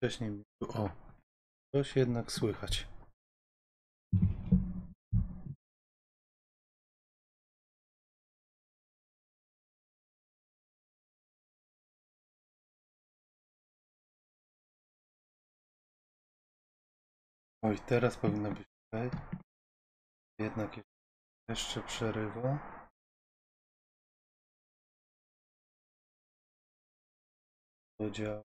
Wcześniej mi tu, o, coś jednak słychać. Oj, teraz powinno być ok. Jednak jeszcze przerywa. To działa.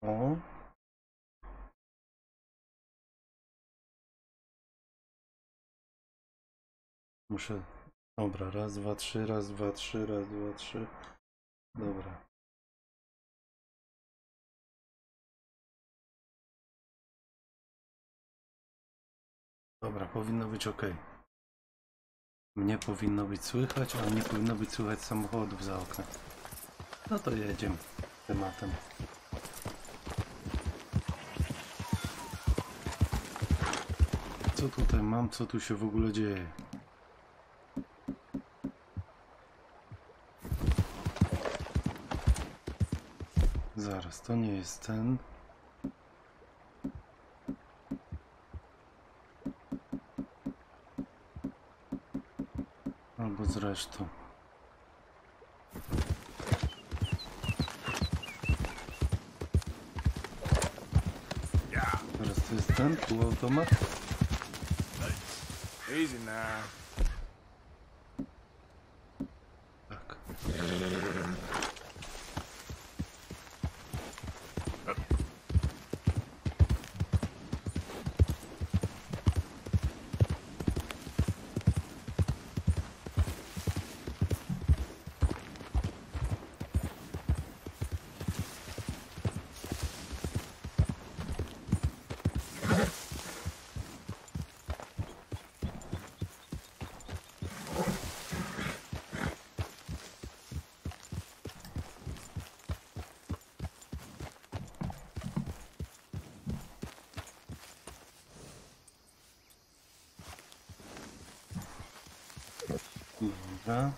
O. Muszę. Dobra, raz, dwa, trzy, raz, dwa, trzy, raz, dwa, trzy. Dobra. Dobra, powinno być ok. Mnie powinno być słychać, a nie powinno być słychać samochodów za oknem. No to jedziemy tematem. Co tutaj mam? Co tu się w ogóle dzieje? Zaraz, to nie jest ten. Albo zresztą. Teraz to jest ten półautomat. Easy now. Tak. Dobra.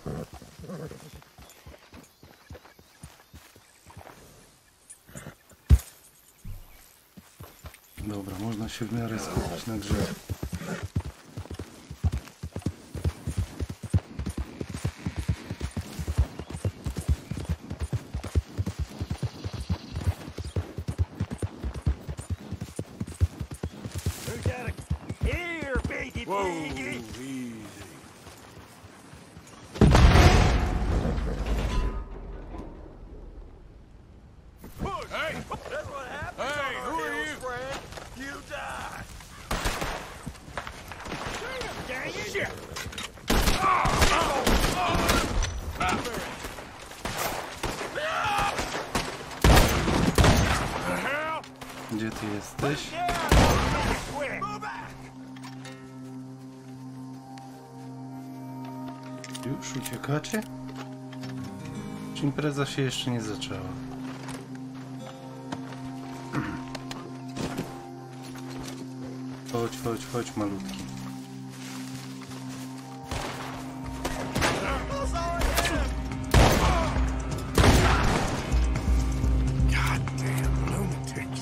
Dobra, można się w miarę skupić na grze. Whoa, easy. Hey! That's what happens Hey, on who our are hills, you? friend. You die. Dang it! Shit! The hell? Gdzie ty jesteś? Quick! Już uciekacie? Czy impreza się jeszcze nie zaczęła? Chodź, chodź, chodź malutki. Goddamn lunatics.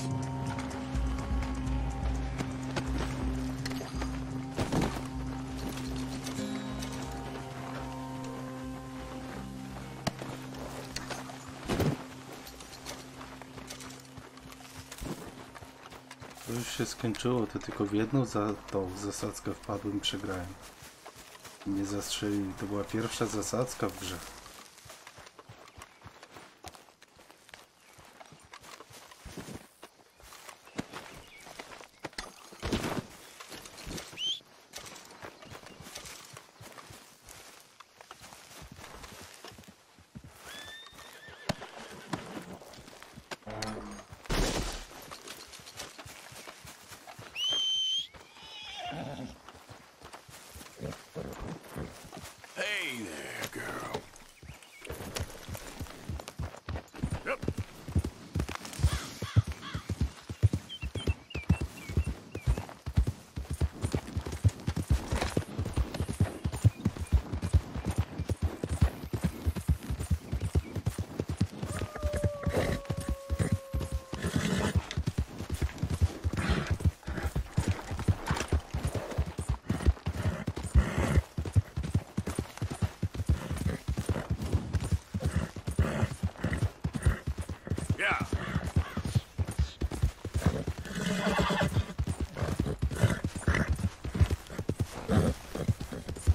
To już się skończyło, to tylko w jedną za tą zasadzkę wpadłem i przegrałem. Nie zastrzelili, to była pierwsza zasadzka w grze. Hey there, girl.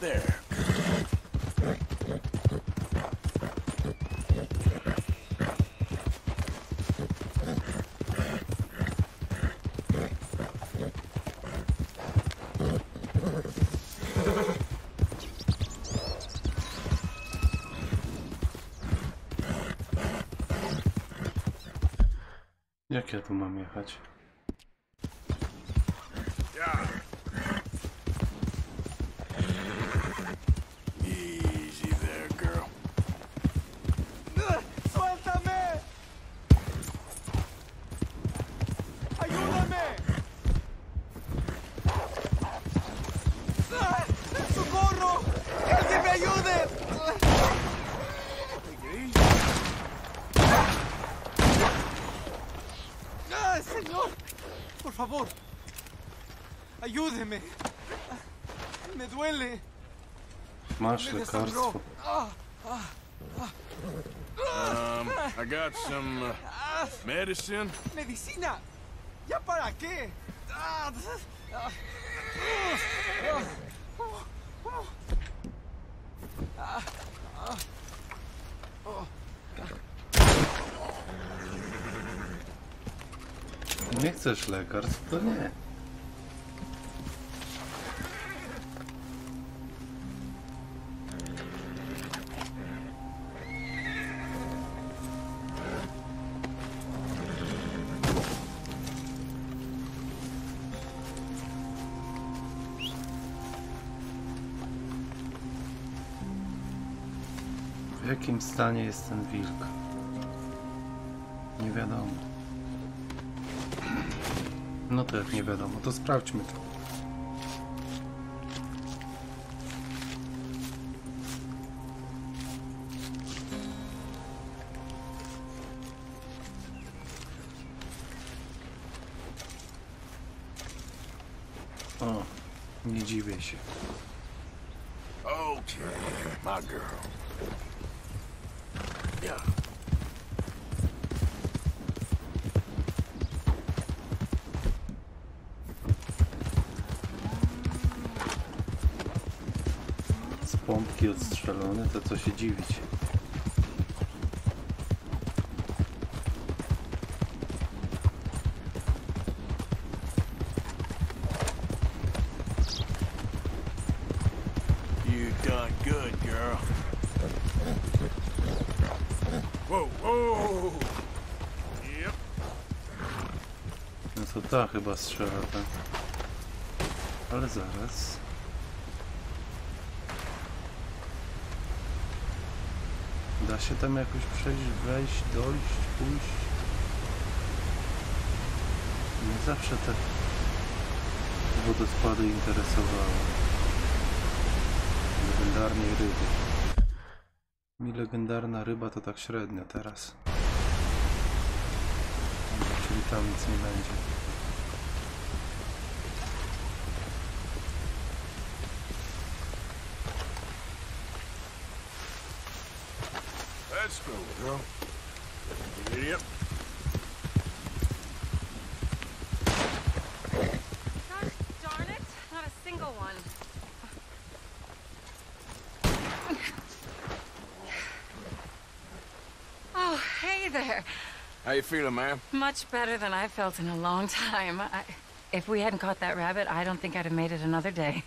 There. Jak ja tu mam jechać? Yeah. Easy there, girl. ¡Suéltame! ¡Ayúdame! ¡Ah! ¡Socorro! ¡Que alguien me ayude! ¡Ah, señor! Por favor, ayúdeme. Me duele. Masz Me lekarstwo. desangró. I got some medicine. ¿Medicina? ¿Ya para qué? Ah, ah, Nie chcesz lekarstw? To nie. W jakim stanie jest ten wilk? Nie wiadomo. No to jak nie wiadomo, to sprawdźmy to. O, nie dziwię się. Okay, my girl. Yeah. Z pompki odstrzelony, to co się dziwić. You done good, girl. Whoa, whoa. Yep. No to ta chyba strzela, tak? Ale zaraz. Da się tam jakoś przejść, wejść, dojść, pójść? Mnie zawsze te wodospady interesowały. Legendarnej ryby. Mi legendarna ryba to tak średnio teraz. Czyli tam nic nie będzie. Let's go, girl. Yep. Gosh darn it, not a single one. Oh, hey there. How you feeling, ma'am? Much better than I felt in a long time. If we hadn't caught that rabbit, I don't think I'd have made it another day.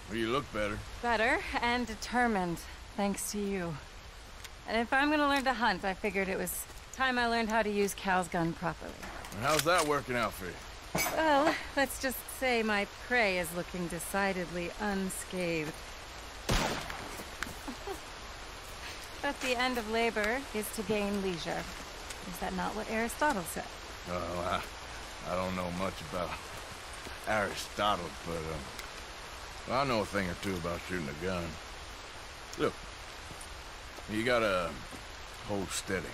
Well, you look better. Better and determined, thanks to you. And if I'm gonna learn to hunt, I figured it was time I learned how to use Cal's gun properly. How's that working out for you? Well, let's just say my prey is looking decidedly unscathed. But the end of labor is to gain leisure. Is that not what Aristotle said? Well, I don't know much about Aristotle, but well, I know a thing or two about shooting a gun. Look, you gotta hold steady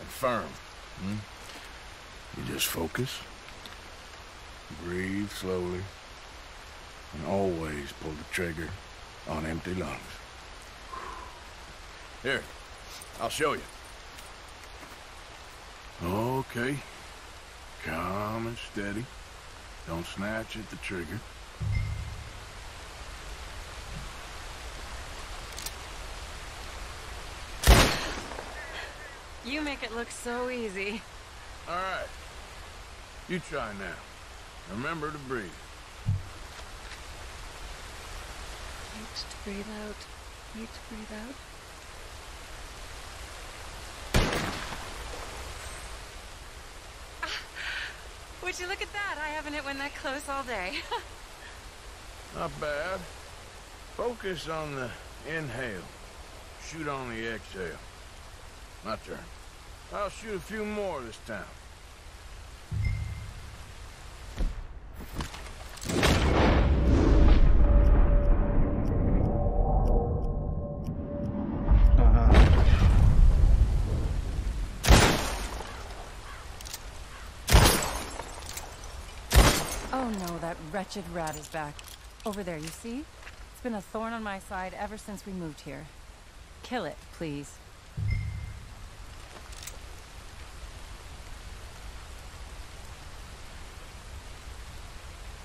and firm. You just focus, breathe slowly, and always pull the trigger on empty lungs. Here, I'll show you. Okay. Calm and steady. Don't snatch at the trigger. You make it look so easy. All right. You try now. Remember to breathe. Wait to breathe out. Wait to breathe out. Would you look at that? I haven't hit one that close all day. Not bad. Focus on the inhale. Shoot on the exhale. My turn. I'll shoot a few more this time. Oh no, that wretched rat is back. Over there, you see? It's been a thorn on my side ever since we moved here. Kill it, please.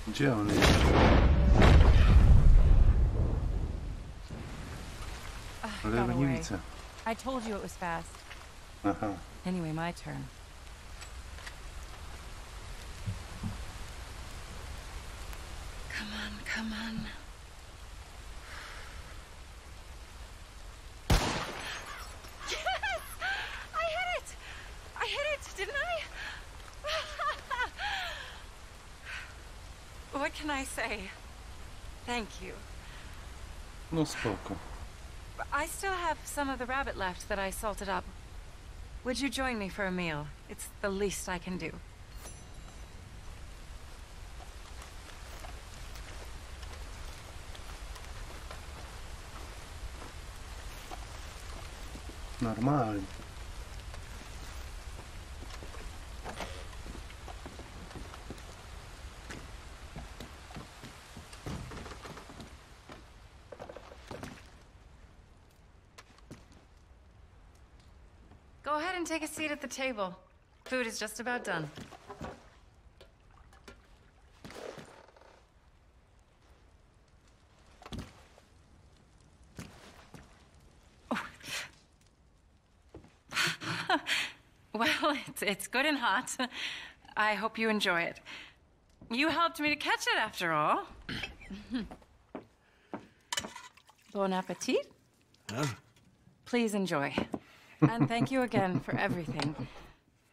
Gdzie on jest? Ale ja Got go nie away. widzę. I told you it was fast. Aha. Anyway, my turn. Come on, come on. Yes! I hit it! I hit it, didn't I? What can I say? Thank you. No spoko. I still have some of the rabbit left that I salted up. Would you join me for a meal? It's the least I can do. Normalnie. Go ahead and take a seat at the table. Food is just about done. Well, it's good and hot. I hope you enjoy it. You helped me to catch it, after all. Bon appetit. Huh? Please enjoy. And thank you again for everything.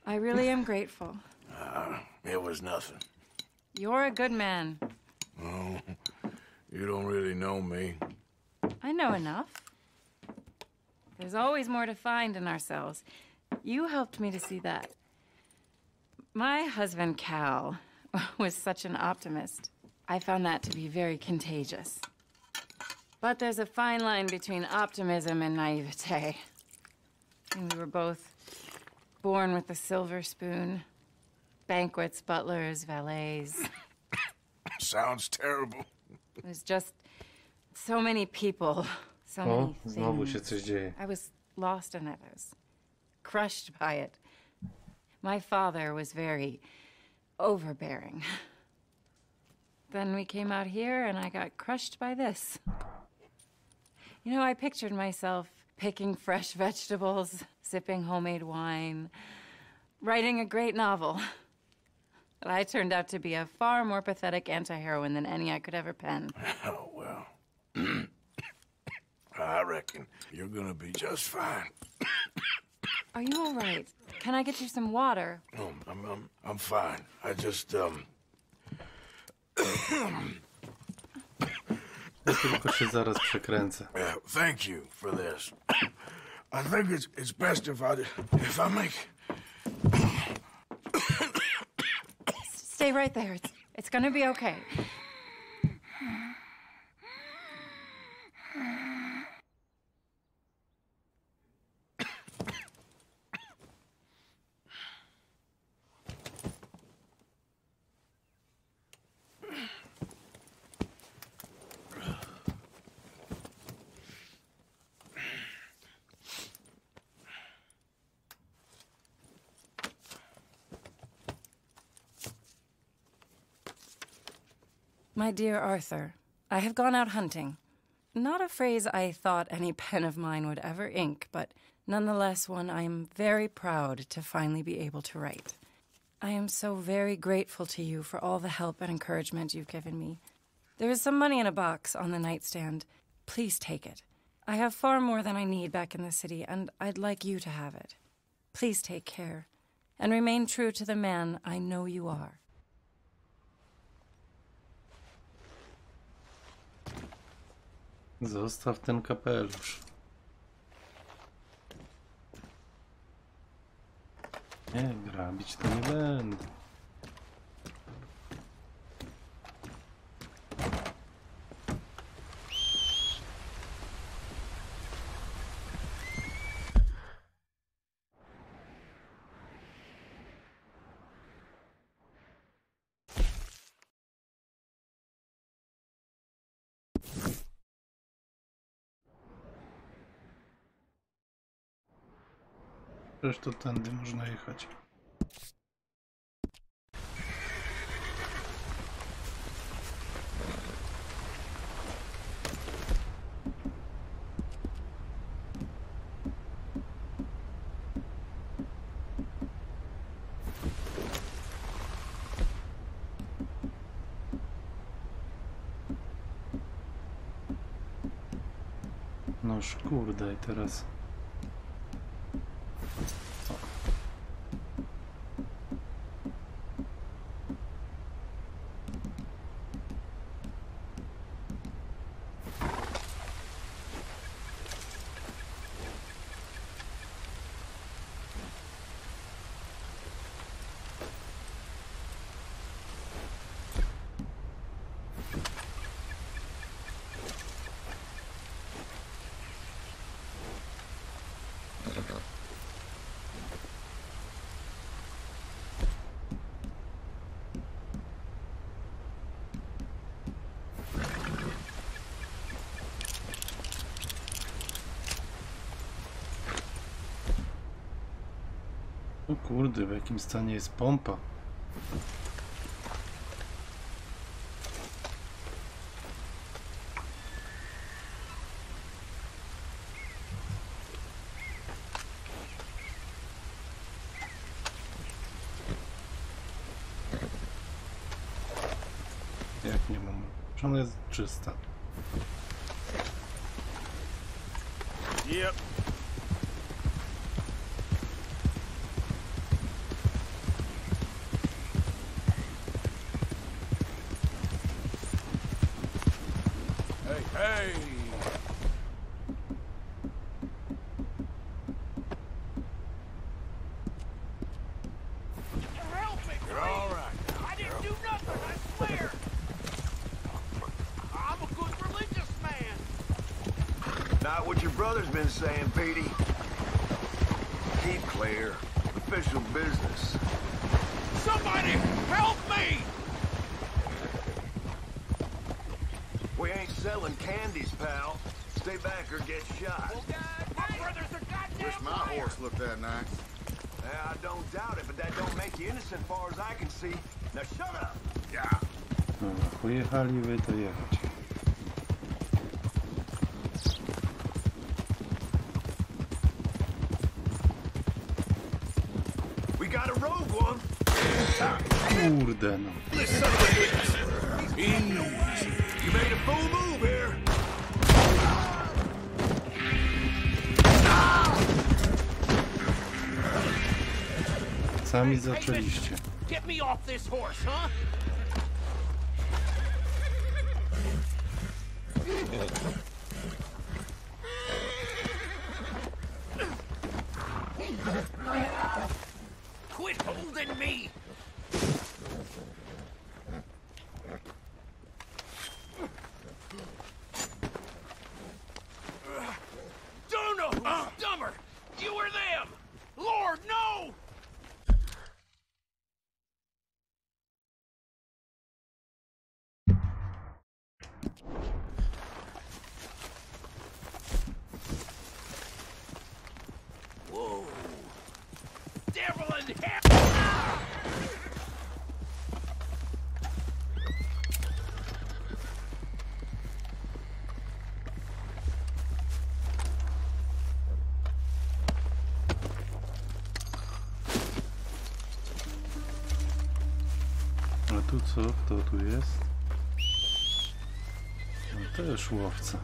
I really am grateful. It was nothing. You're a good man. Oh, you don't really know me. I know enough. There's always more to find in ourselves. You helped me to see that. My husband, Cal, was such an optimist. I found that to be very contagious. But there's a fine line between optimism and naivete. And we were both born with a silver spoon. Banquets, butlers, valets. Sounds terrible. It was just so many people, so O, many znowu things. się coś dzieje. I was lost in it. I was crushed by it. My father was very overbearing. Then we came out here and I got crushed by this. You know, I pictured myself picking fresh vegetables, sipping homemade wine, writing a great novel. But I turned out to be a far more pathetic anti-heroine than any I could ever pen. Oh, well. I reckon you're gonna be just fine. Are you all right? Can I get you some water? No, I'm fine. I just, Ja tylko się zaraz przekręcę. thank you for this. I think it's best if I make... Stay right there. It's gonna be okay. My dear Arthur, I have gone out hunting. Not a phrase I thought any pen of mine would ever ink, but nonetheless one I am very proud to finally be able to write. I am so very grateful to you for all the help and encouragement you've given me. There is some money in a box on the nightstand. Please take it. I have far more than I need back in the city, and I'd like you to have it. Please take care, and remain true to the man I know you are. Zostaw ten kapelusz. Nie, grabić to nie będę. Przecież to tędy można jechać. Noż kurde, i teraz... O kurde, w jakim stanie jest pompa? Jak nie mam? Czy ona jest czysta? Yep. Hey! Help me, You're all right. I didn't do nothing, I swear. I'm a good religious man. Not what your brother's been saying, Petey. Keep clear. Official business. Somebody help me! We ain't selling candies, pal. Stay back or get shot. My brother's a goddamn Wish my liar. horse looked that nice. I don't doubt it, but that don't make you innocent far as I can see. Now shut up! Yeah. Dobra, pojechali wy to jechać. We got a rogue one! Kurde no. You made a fool move here! Sami zaczęliście. Get me off this horse, huh? Quit holding me! Don't know who's dumber! You or them! Lord, no! Whoa! Devil in hell! A tu co? Kto tu jest? No, też łowca.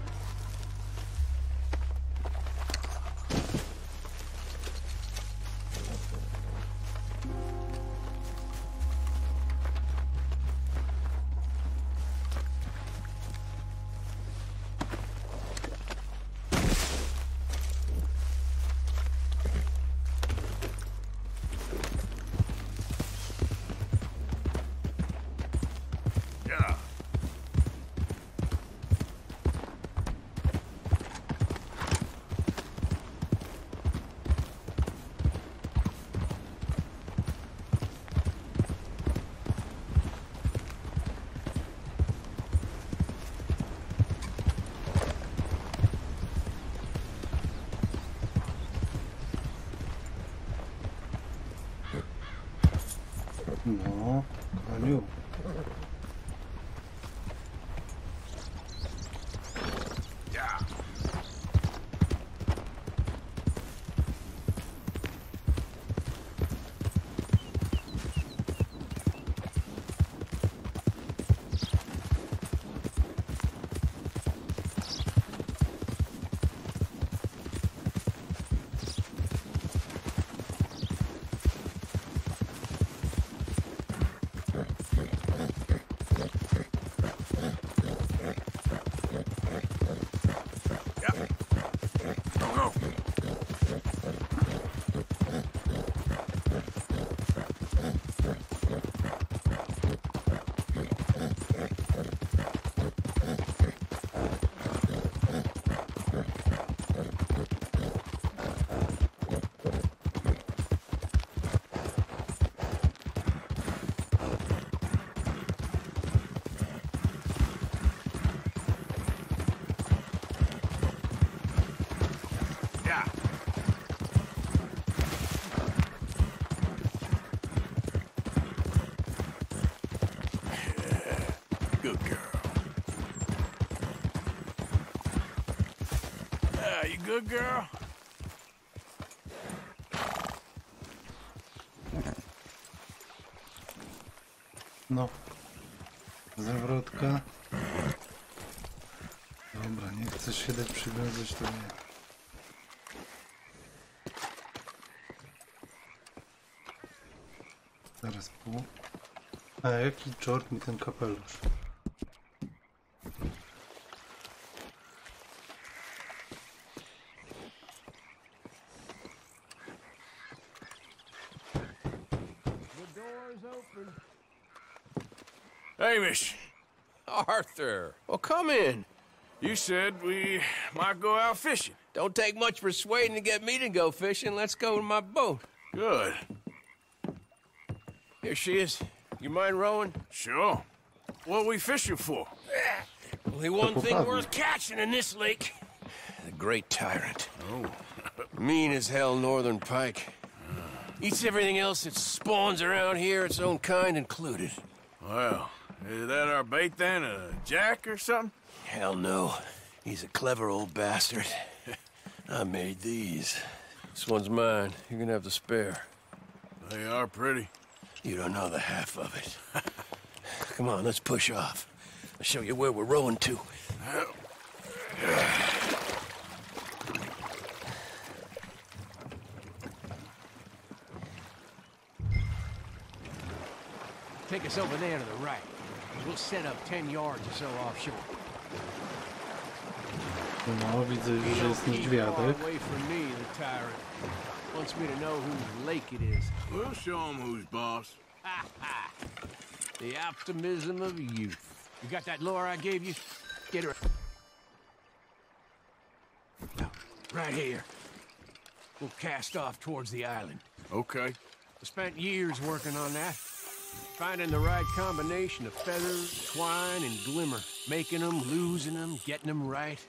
No, koniu. Good girl. You good girl? No. Zawrotka. Dobra, nie chcesz się dać przywiązać, to nie. Zaraz pół. A jaki czort mi ten kapelusz? Hamish. Arthur, well, come in. You said we might go out fishing. Don't take much persuading to get me to go fishing. Let's go in my boat. Good. Here she is. You mind rowing? Sure. What are we fishing for? Only one thing worth catching in this lake. The great tyrant. Oh. Mean as hell northern pike. Eats everything else that spawns around here, its own kind included. Well, is that our bait then? A jack or something? Hell no. He's a clever old bastard. I made these. This one's mine. You're gonna have to spare. They are pretty. You don't know the half of it. Come on, let's push off. I'll show you where we're rowing to. Take us over there to the right. We'll set up 10 yards or so offshore. No, widzę już, że jest Keep far niedźwiadek. away from me, the tyrant. Wants me to know whose lake it is. We'll show him who's boss. The optimism of youth. You got that lure I gave you? Get her. Now, right here. We'll cast off towards the island. Okay. I spent years working on that. Finding the right combination of feathers, twine, and glimmer. Making them, losing them, getting them right.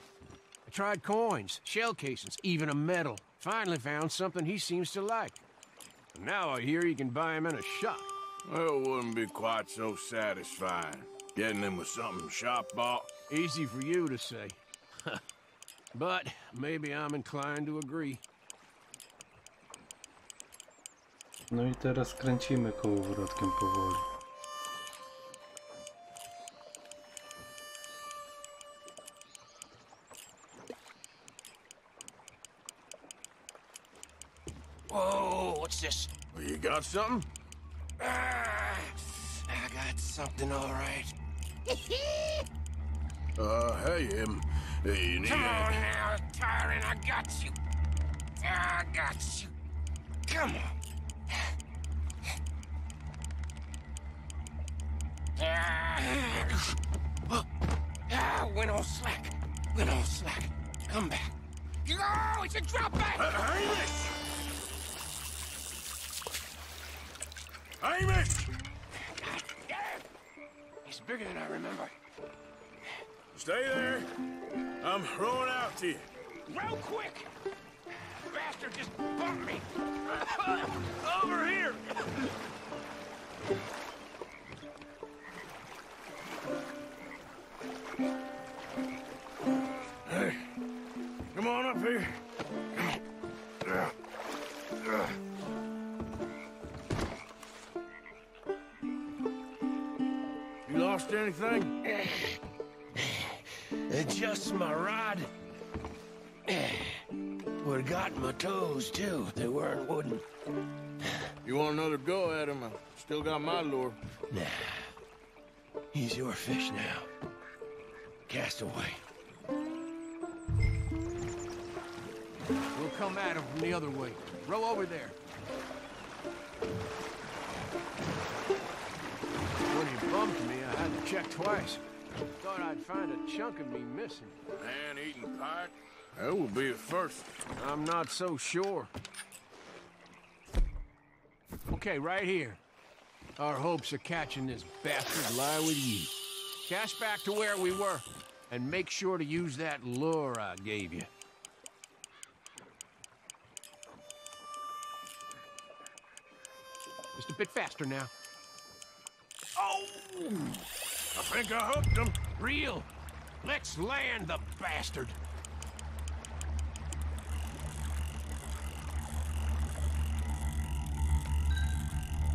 I tried coins, shell casings, even a medal. Finally found something he seems to like. And now I hear you can buy him in a shop. Well, it wouldn't be quite so satisfying. Getting him with something shop bought. Easy for you to say. But maybe I'm inclined to agree. No i teraz kręcimy kołowrotkiem powoli. Texas. Well, you got something? I got something, all right. Hey, you need Come on now, Tyrant, I got you. I got you. Come on. Went on slack. Went on slack. Come back. Oh, it's a drop back! Hamish! Hamish! God damn! He's bigger than I remember. Stay there. I'm throwing out to you. Real quick! Bastard just bumped me! Over here! Hey, come on up here. You lost anything? Just my rod. Would've gotten my toes, too. They weren't wooden. You want another go at him? I still got my lure. Nah. He's your fish now. Cast away. We'll come at him from the other way. Row over there. When he bumped me, I had to check twice. Thought I'd find a chunk of me missing. Man-eating pike? That will be a first. I'm not so sure. Okay, right here. Our hopes of catching this bastard lie with you. Cast back to where we were, and make sure to use that lure I gave you. Just a bit faster now. Oh! I think I hooked him. Reel! Let's land the bastard!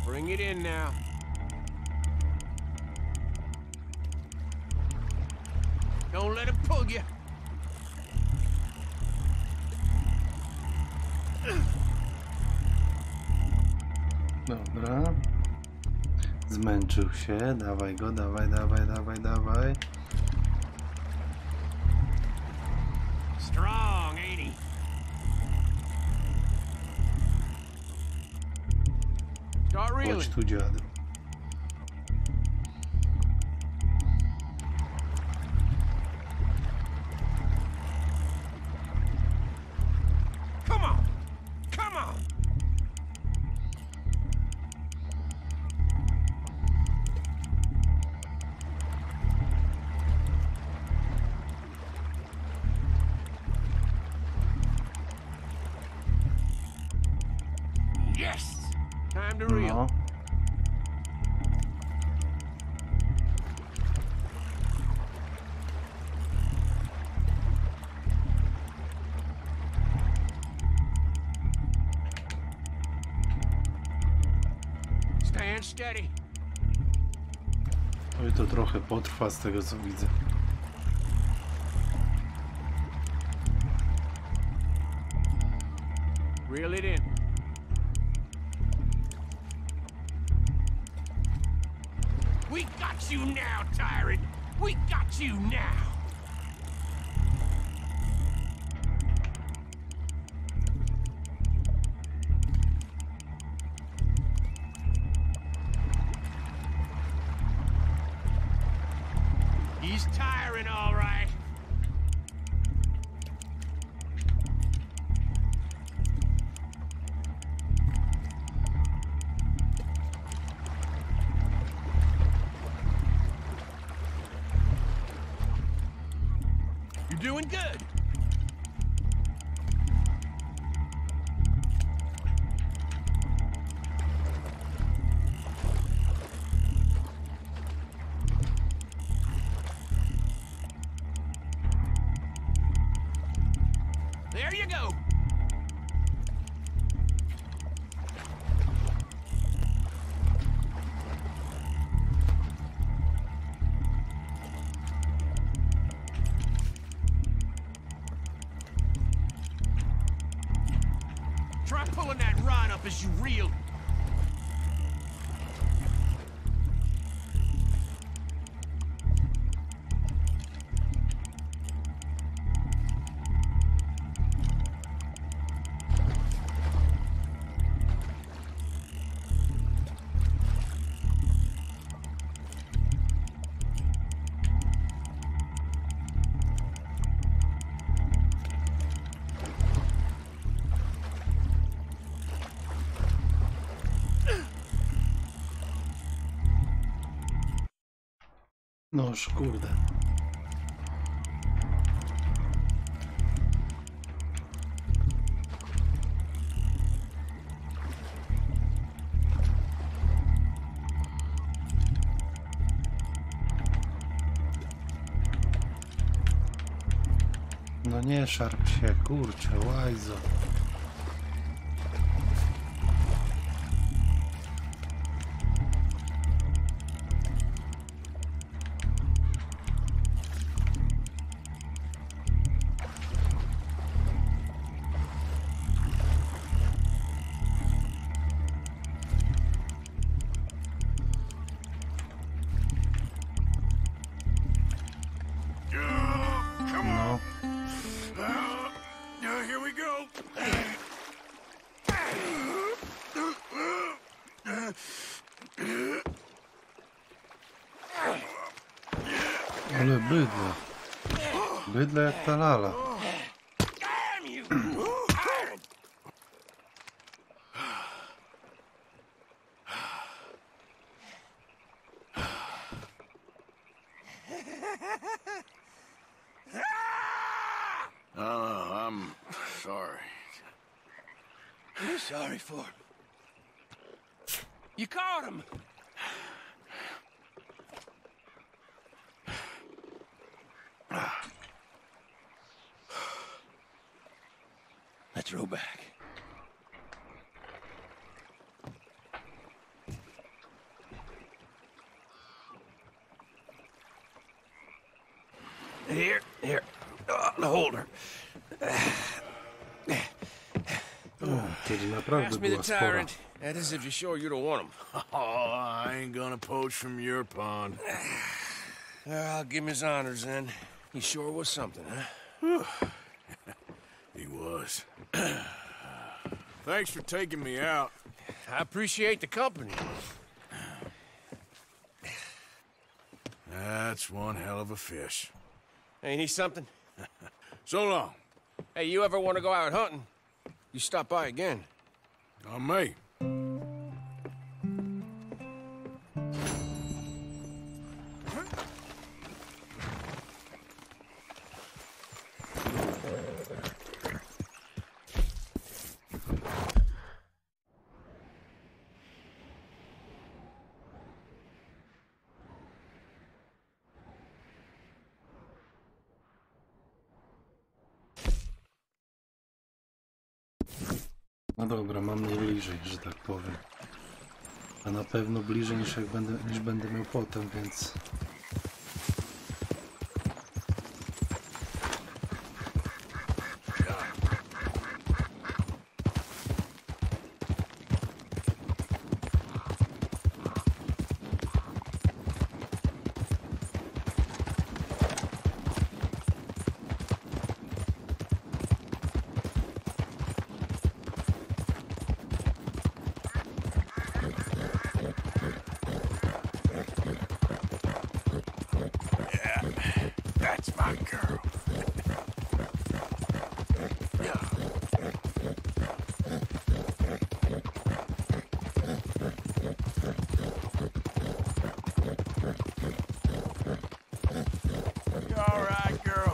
Bring it in now. Don't let him pull you. Dobra. Zmęczył się. Dawaj go, dawaj, dawaj, dawaj, dawaj. Strong, ain't he? Start Chodź reeling. tu, dziadu. Come on! Come on! Yes! Time to reel. No. Stand steady. Oj, to trochę potrwa z tego co widzę. Reel it in. We got you now, Tyrant! We got you now! He's tiring, all right. You're doing good. There you go. Try pulling that rod up as you reel. Noż, kurde. No nie szarp się, kurczę, łajzo. No. Here we go. Ale bydle. Bydle jak ta lala. Damn you! I'm sorry. What are you sorry for? You caught him. Let's row back. Here. The holder. Kiedy naprawdę Pass me the była spora. tyrant. That is if you're sure you don't want him. Oh, I ain't gonna poach from your pond. I'll give him his honors then. He sure was something, huh? He was. Thanks for taking me out. I appreciate the company. That's one hell of a fish. Ain't he something? So long. Hey, you ever want to go out hunting? You stop by again. On me. No dobra, mam najbliżej, że tak powiem. A na pewno bliżej niż będę miał potem, więc... That's my girl. You all right, girl?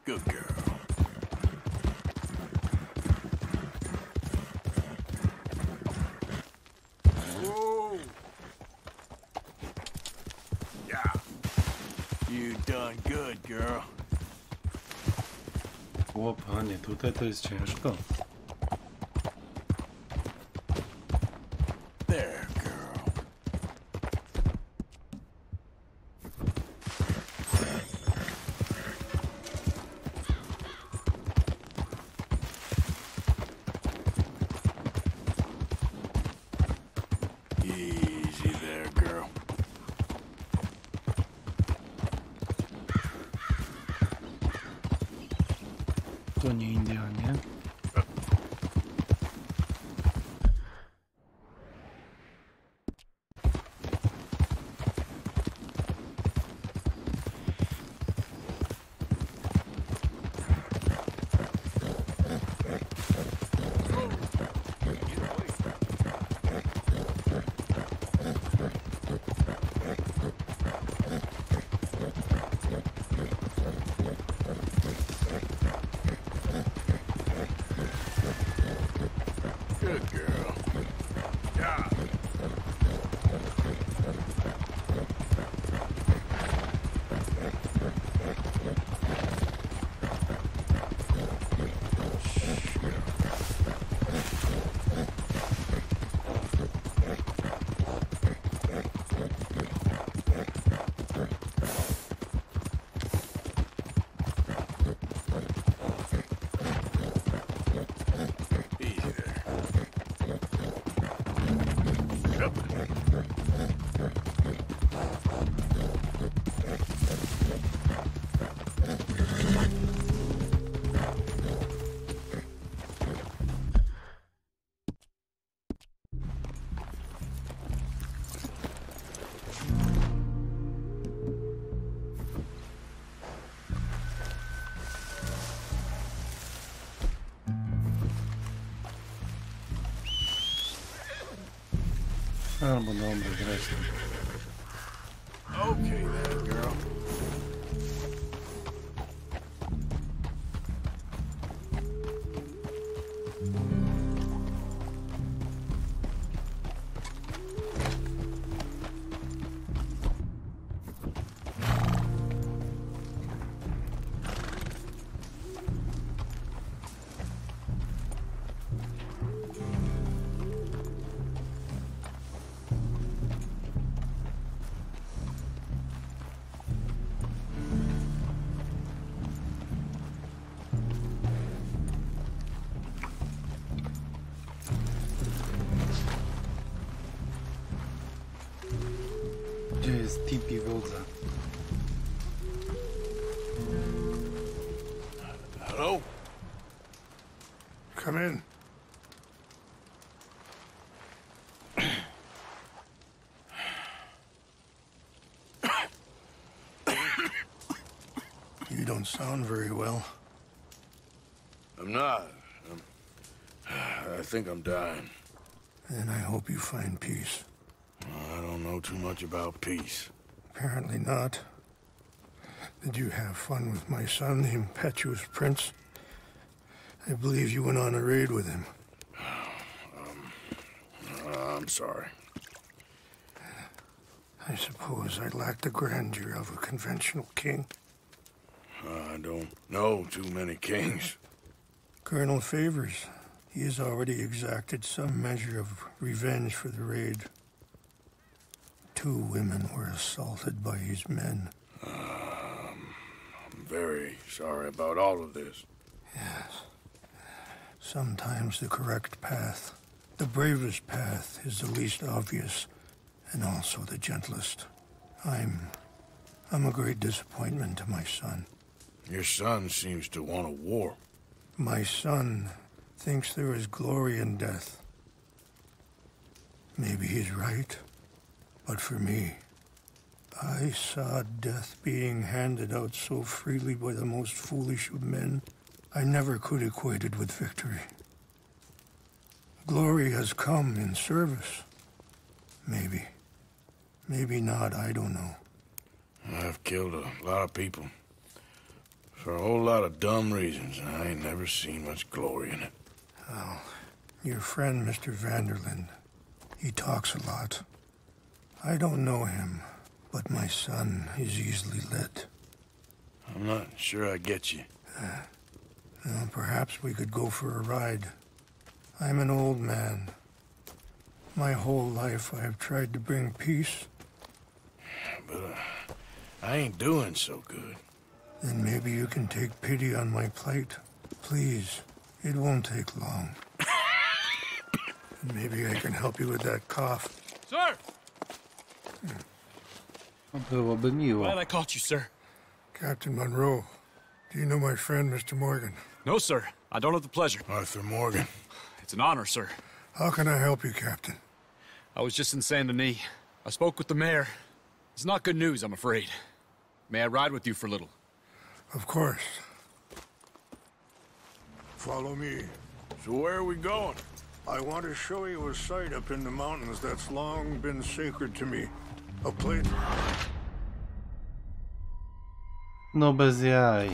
Good girl. You done good, girl. O panie, tutaj to jest ciężko. There, girl. Easy there, girl. To nie Indianie. Good girl. Yeah. Easy there. Albo dobra, zresztą. Okay then, girl. Gdzie jest tipi wodza? Hello? Come in. You don't sound very well. I'm not. I think I'm dying. And I hope you find peace. I don't know too much about peace. Apparently not. Did you have fun with my son, the impetuous prince? I believe you went on a raid with him. I'm sorry. I suppose I lack the grandeur of a conventional king. I don't know too many kings. Colonel Favors, he has already exacted some measure of revenge for the raid. 2 women were assaulted by his men. I'm very sorry about all of this. Yes. Sometimes the correct path, the bravest path, is the least obvious, and also the gentlest. I'm a great disappointment to my son. Your son seems to want a war. My son thinks there is glory in death. Maybe he's right, but for me, I saw death being handed out so freely by the most foolish of men, I never could equate it with victory. Glory has come in service. Maybe. Maybe not, I don't know. I've killed a lot of people. For a whole lot of dumb reasons, and I ain't never seen much glory in it. Well, your friend, Mr. Vanderlyn, he talks a lot. I don't know him, but my son is easily led. I'm not sure I get you. Well, perhaps we could go for a ride. I'm an old man. My whole life I have tried to bring peace. But I ain't doing so good. Then maybe you can take pity on my plight. Please, it won't take long. And maybe I can help you with that cough. Sir! Byłoby miło. Glad I caught you, sir. Captain Monroe, do you know my friend, Mr. Morgan? No, sir. I don't have the pleasure. Arthur Morgan. It's an honor, sir. How can I help you, Captain? I was just in Saint Denis. I spoke with the mayor. It's not good news, I'm afraid. May I ride with you for a little? Of course. Follow me. So where are we going? I want to show you a site up in the mountains that's long been sacred to me. A place... No bez jaj.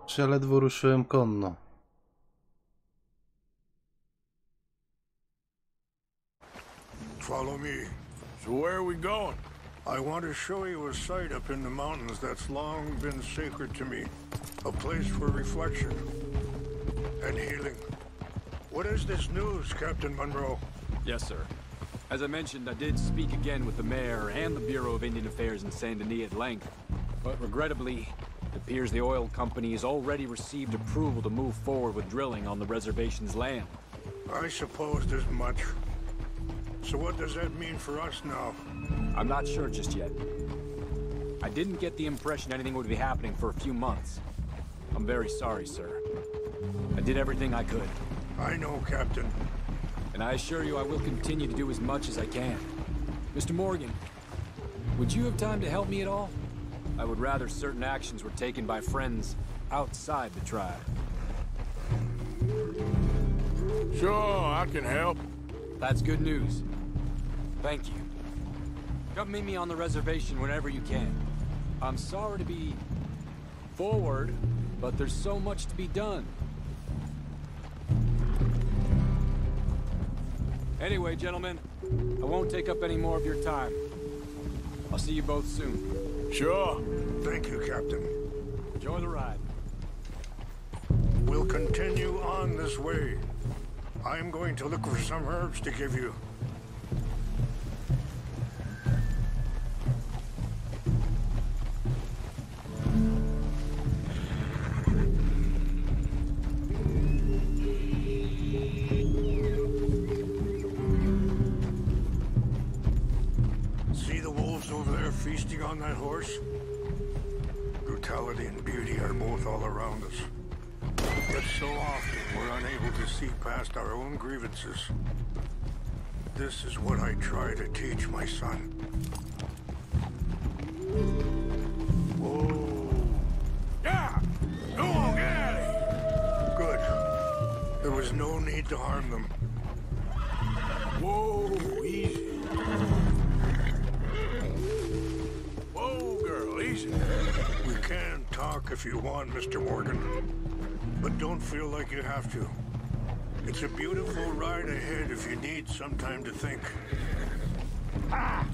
Czy ja ledwo ruszyłem konno. Follow me. So where are we going? I want to show you a site up in the mountains that's long been sacred to me. A place for reflection and healing. What is this news, Captain Monroe? Yes, sir. As I mentioned, I did speak again with the mayor and the Bureau of Indian Affairs in Saint Denis at length. But regrettably, it appears the oil company has already received approval to move forward with drilling on the reservation's land. I supposed as much. So what does that mean for us now? I'm not sure just yet. I didn't get the impression anything would be happening for a few months. I'm very sorry, sir. I did everything I could. I know, Captain. And I assure you I will continue to do as much as I can. Mr. Morgan, would you have time to help me at all? I would rather certain actions were taken by friends outside the tribe. Sure, I can help. That's good news. Thank you. Come meet me on the reservation whenever you can. I'm sorry to be forward, but there's so much to be done. Anyway, gentlemen, I won't take up any more of your time. I'll see you both soon. Sure. Thank you, Captain. Enjoy the ride. We'll continue on this way. I'm going to look for some herbs to give you. See the wolves over there feasting on that horse? Brutality and beauty are both all around us. Yet so often we're unable to see past our own grievances. This is what I try to teach my son. Whoa. Yeah! Go on, get out of here! Good. There was no need to harm them. Whoa, easy. Whoa, girl, easy. We can talk if you want, Mr. Morgan. But don't feel like you have to. It's a beautiful ride ahead if you need some time to think. Ah!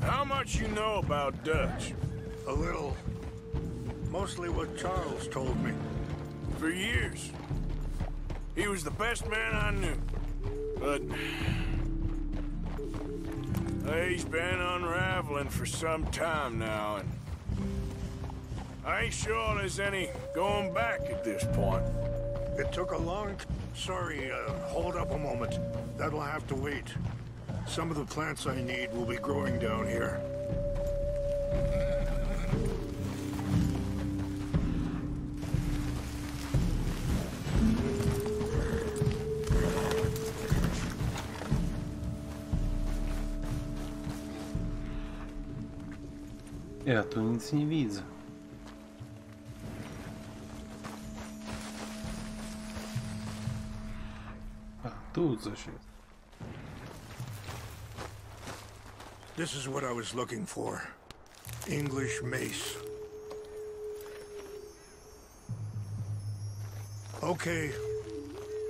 How much you know about Dutch? A little. Mostly what Charles told me. For years. He was the best man I knew. But he's been unraveling for some time now, and I ain't sure there's any going back at this point. It took a long... Sorry, hold up a moment. That'll have to wait. Some of the plants I need will be growing down here. Ja tu nic nie widzę. A, tu coś jest. This is what I was looking for. English mace. Okay,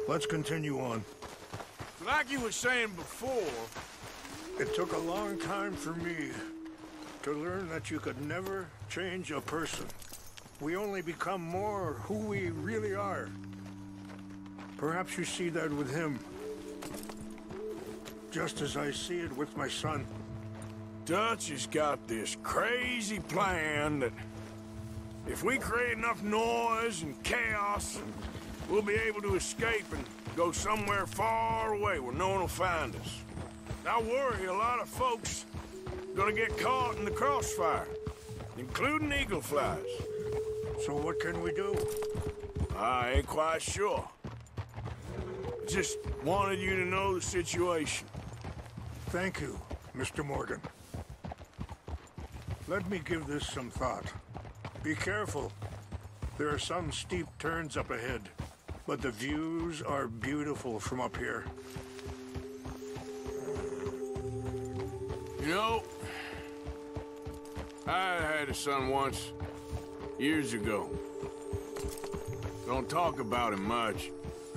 let's continue on. Like you were saying before, It took a long time for me to learn that you could never change a person. We only become more who we really are. Perhaps you see that with him, just as I see it with my son. Dutch has got this crazy plan that if we create enough noise and chaos, we'll be able to escape and go somewhere far away where no one will find us. I worry a lot of folks are gonna get caught in the crossfire, including eagle flies. So what can we do? I ain't quite sure. Just wanted you to know the situation. Thank you, Mr. Morgan. Let me give this some thought. Be careful. There are some steep turns up ahead, but the views are beautiful from up here. You know, I had a son once, years ago. Don't talk about him much.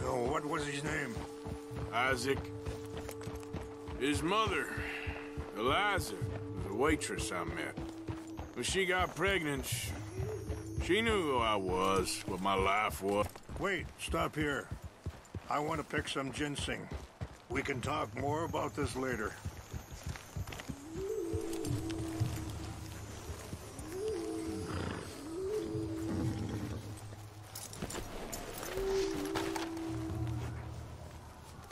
Oh, what was his name? Isaac. His mother, Eliza, was a waitress I met. When she got pregnant, she knew who I was, what my life was. Wait, stop here. I want to pick some ginseng. We can talk more about this later.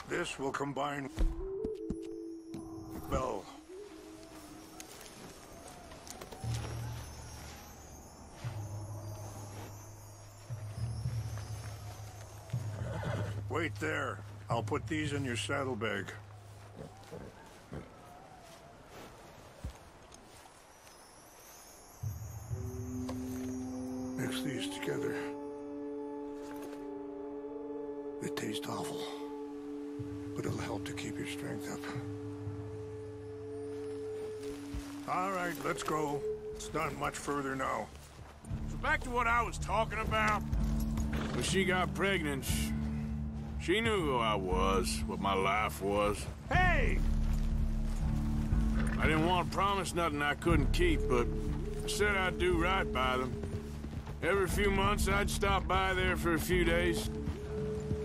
This will combine well. Wait there. I'll put these in your saddlebag. Mix these together. They taste awful, but it'll help to keep your strength up. All right, let's go. It's not much further now. So back to what I was talking about. When she got pregnant, she knew who I was, what my life was. Hey! I didn't want to promise nothing I couldn't keep, but I said I'd do right by them. Every few months, I'd stop by there for a few days.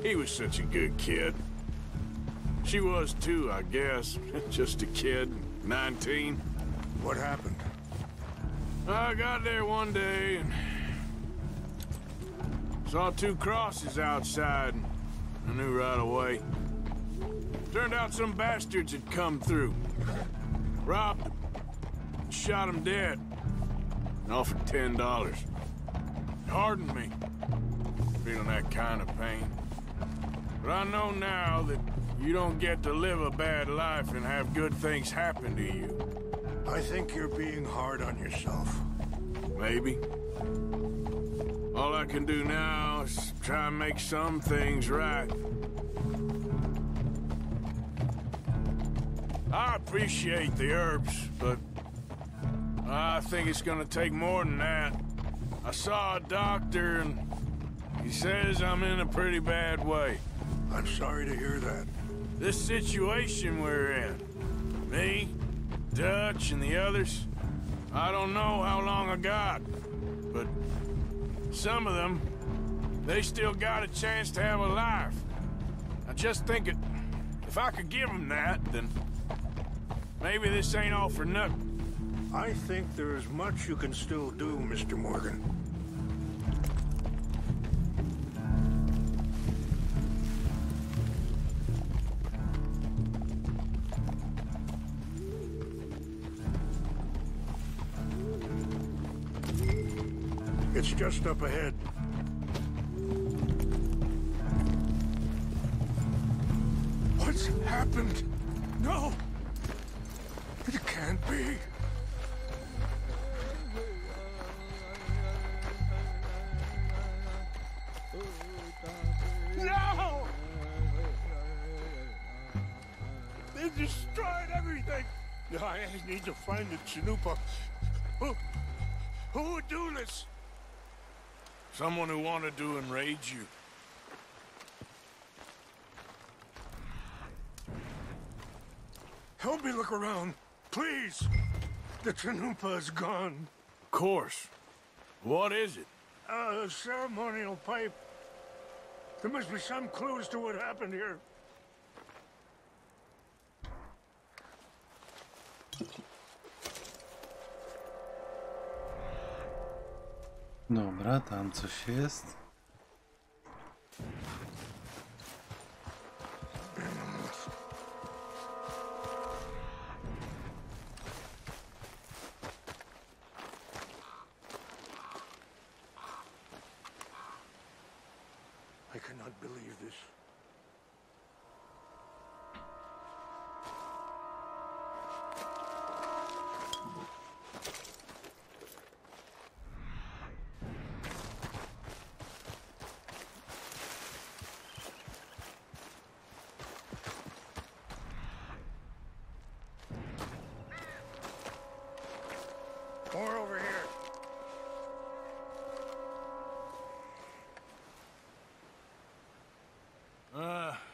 He was such a good kid. She was too, I guess. Just a kid, 19. What happened? I got there one day and saw two crosses outside. I knew right away. Turned out some bastards had come through. Robbed them. Shot them dead. And offered $10. Hardened me. Feeling that kind of pain. But I know now that you don't get to live a bad life and have good things happen to you. I think you're being hard on yourself. Maybe. All I can do now is try and make some things right. I appreciate the herbs, but I think it's gonna take more than that. I saw a doctor and he says I'm in a pretty bad way. I'm sorry to hear that. This situation we're in, me, Dutch, and the others, I don't know how long I got, but some of them, they still got a chance to have a life. I just think if I could give them that, then maybe this ain't all for nothing. I think there is much you can still do, Mr. Morgan. It's just up ahead. What's happened? No! It can't be. No! They destroyed everything! I need to find the Chanupa. Who would do this? Someone who wanted to enrage you. Help me look around, please. The Chanupa is gone. Of course. What is it? A ceremonial pipe. There must be some clues to what happened here. Dobra, tam coś jest. I cannot believe this. More over here.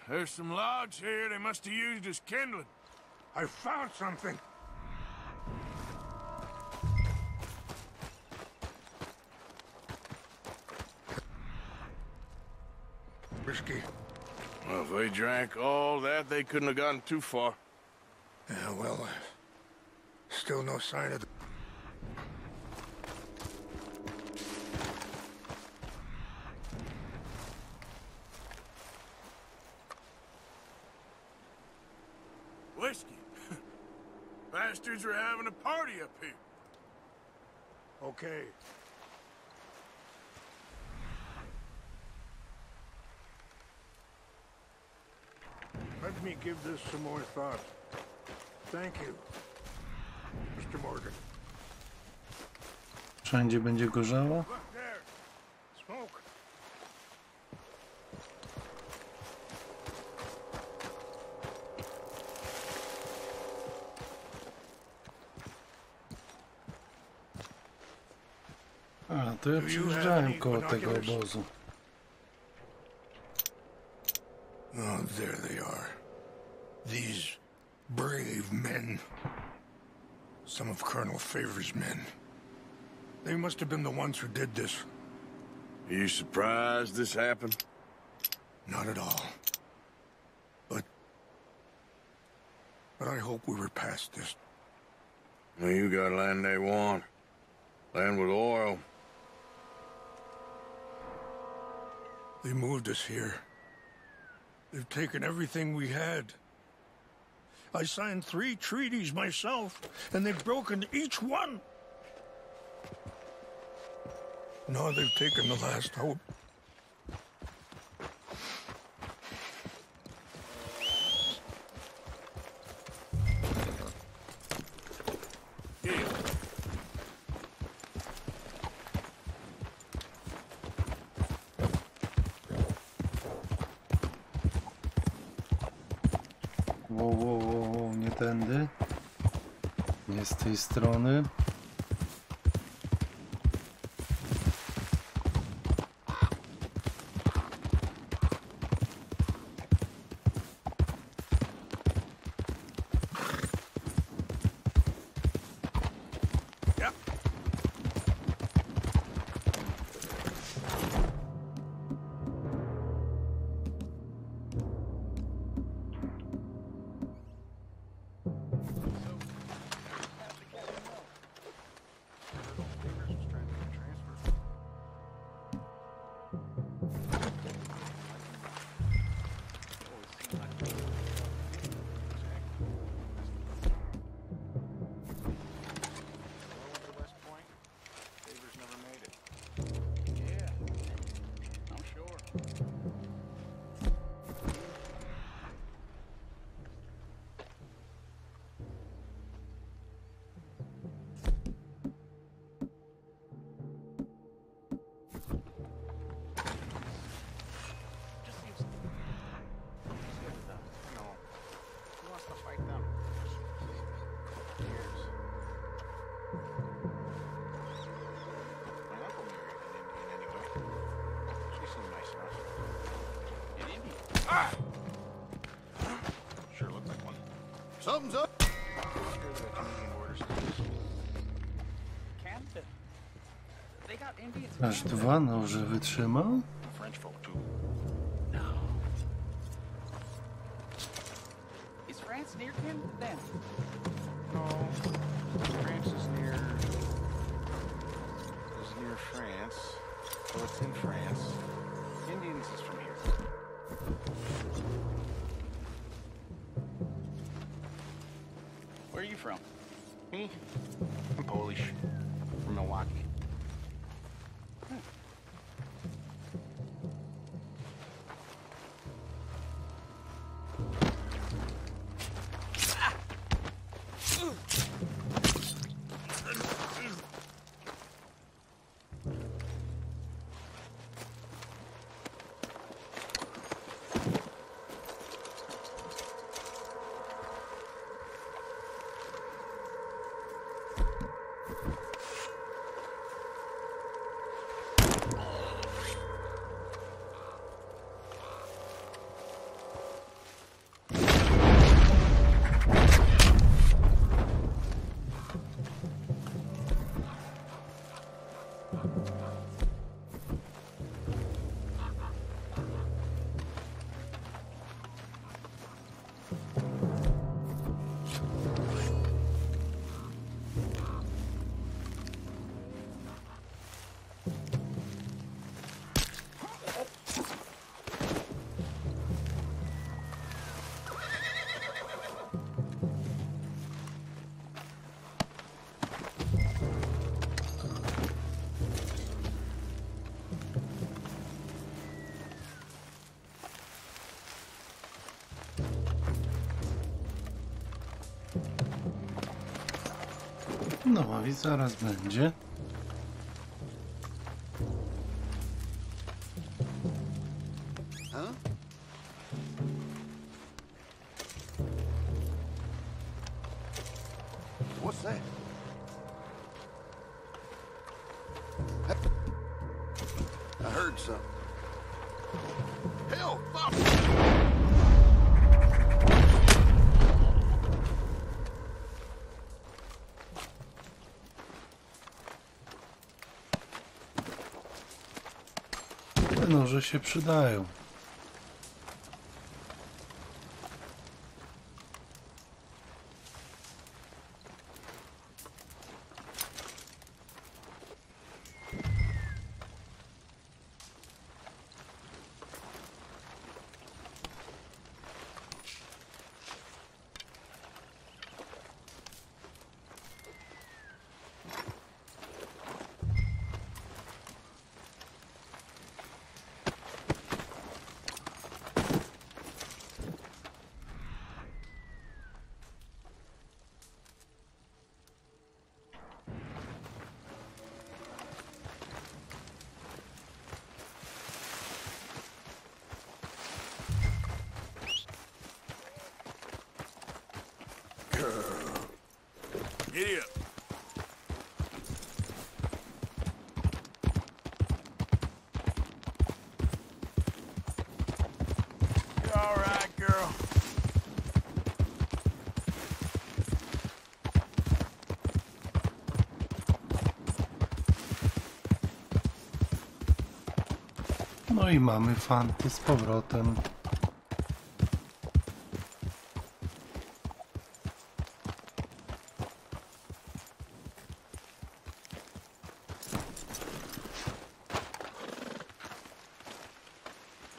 There's some logs here they must have used as kindling. I found something. Whiskey. Well, if they drank all that, they couldn't have gotten too far. Yeah, well, still no sign of the... Whiskey. Bastards are having a party up here. Okay. Let me give this some more thought. Thank you, Mr. Morgan. Wszędzie będzie gorzało? Look there. Smoke. A, to ja przyjeżdżałem koło tego obozu. Oh, there they are. These brave men. Some of Colonel Favor's men. They must have been the ones who did this. Are you surprised this happened? Not at all. But I hope we were past this. Well, you got land they want. Land with oil. They moved us here. They've taken everything we had. I signed 3 treaties myself, and they've broken each one. Now they've taken the last hope. Wow, nie tędy. Nie z tej strony. Sure looked like one. Something's up. Aż 2 noże wytrzymał? French folk too. Is France near him then? No. France is near France. Well, it's in France. Indians is from here. Where are you from? Me? I'm Polish. From Milwaukee. No i zaraz będzie. Huh? What's that? I heard something. Hell, fuck! Te noże się przydają. Giddy up. You all right, girl? No i mamy fanty z powrotem.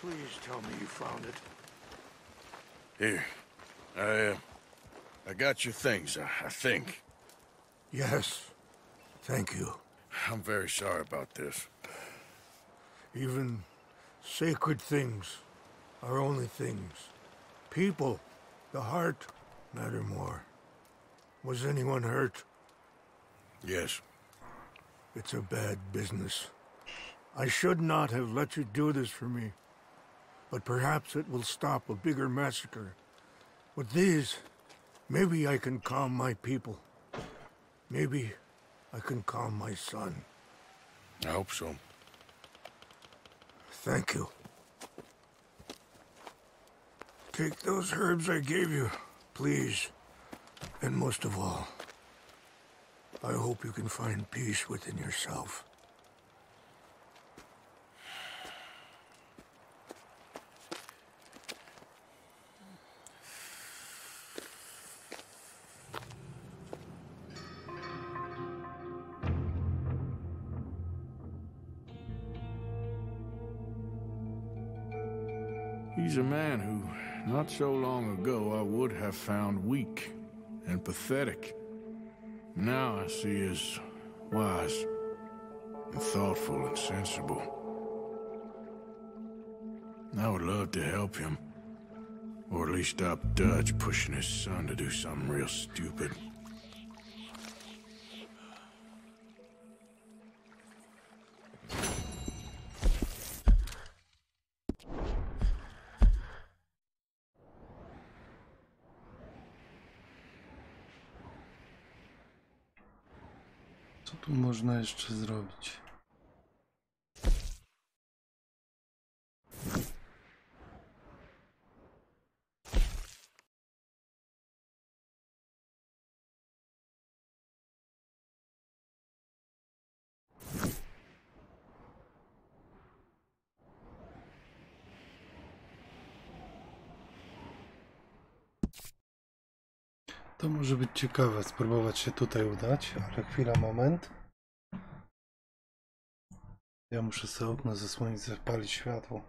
Please tell me you found it. Here. I got your things, I think. Yes. Thank you. I'm very sorry about this. Even sacred things are only things. People, the heart, matter more. Was anyone hurt? Yes. It's a bad business. I should not have let you do this for me. But perhaps it will stop a bigger massacre. With these, maybe I can calm my people. Maybe I can calm my son. I hope so. Thank you. Take those herbs I gave you, please. And most of all, I hope you can find peace within yourself. He's a man who, not so long ago, I would have found weak and pathetic. Now I see as wise and thoughtful and sensible. I would love to help him, or at least stop Dutch pushing his son to do something real stupid. Co tu można jeszcze zrobić? To może być ciekawe, spróbować się tutaj udać, ale chwila, moment. Ja muszę sobie okno zasłonić, zapalić światło.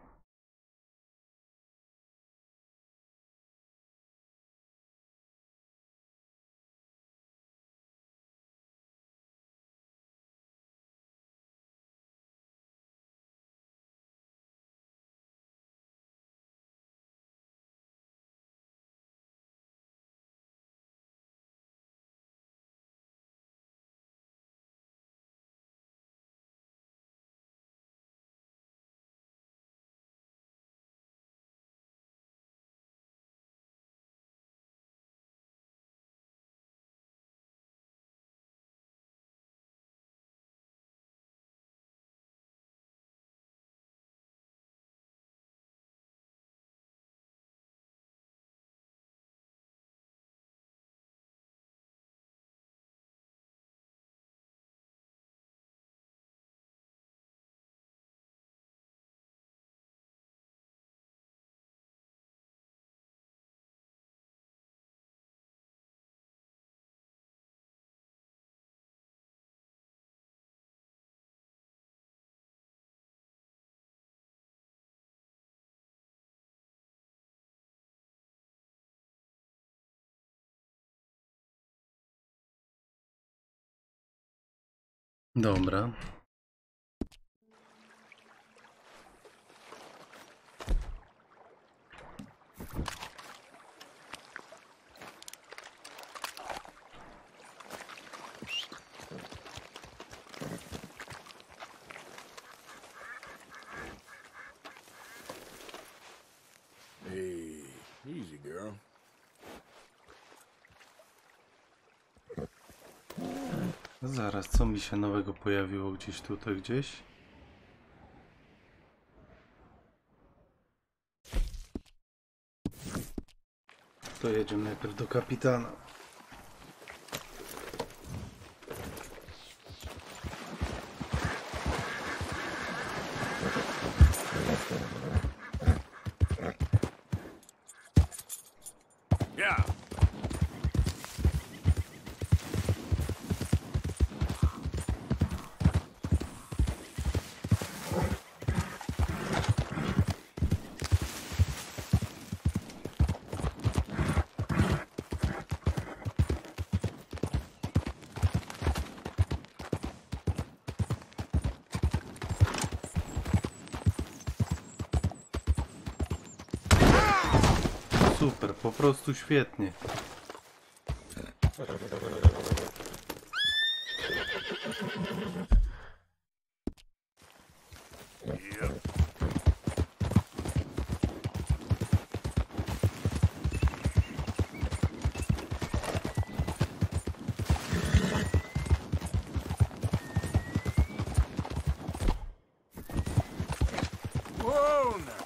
Dobra. Hey, easy, girl. Zaraz, co mi się nowego pojawiło gdzieś tutaj, gdzieś? To jedziemy najpierw do kapitana. Yeah. Super, po prostu świetnie. Whoa, now.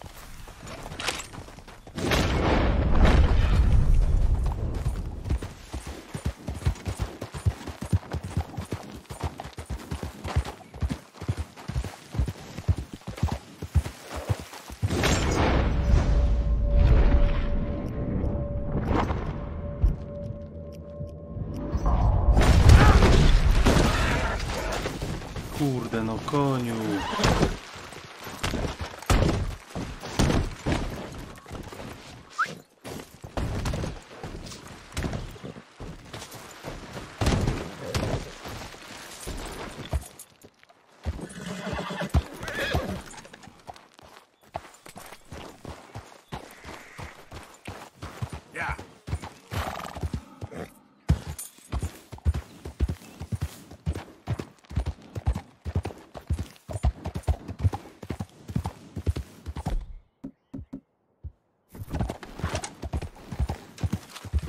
Kurde, no koniu.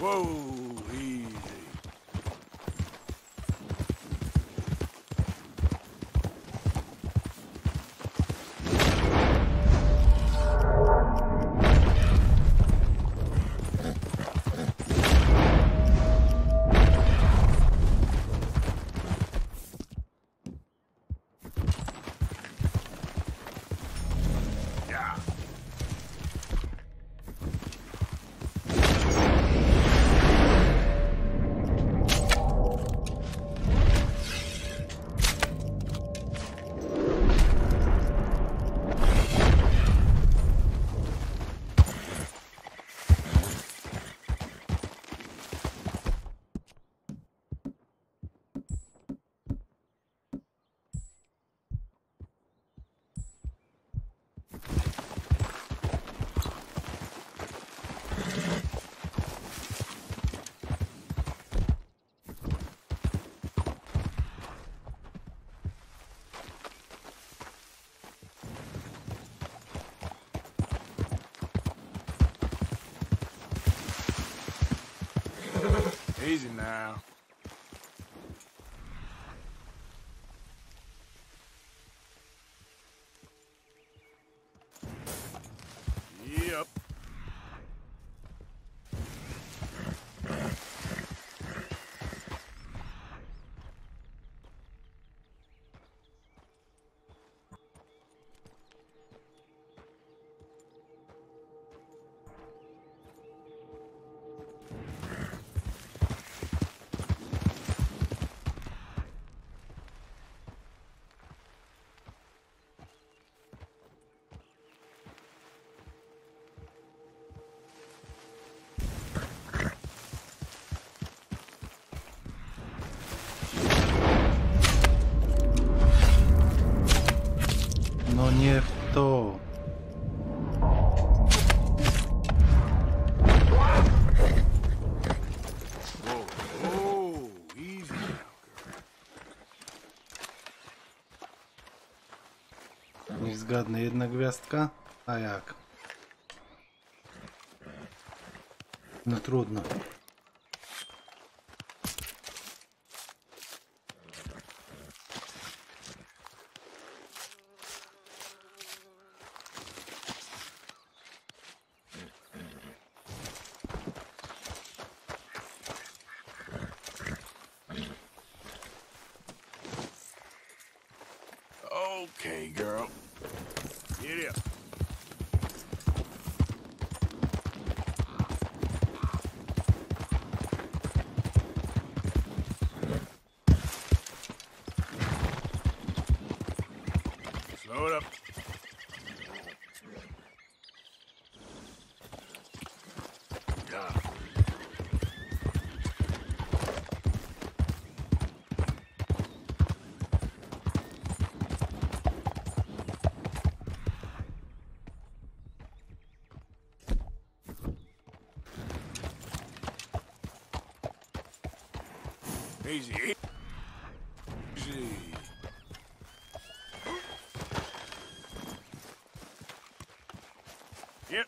Whoa, easy. Easy now. Yep. No nie w to. Whoa, easy now, girl. Niech zgadnę, jedna gwiazdka? A jak? No trudno. Okay, girl. Get up. Slow it up. Yeah. Easy. Easy. Yep.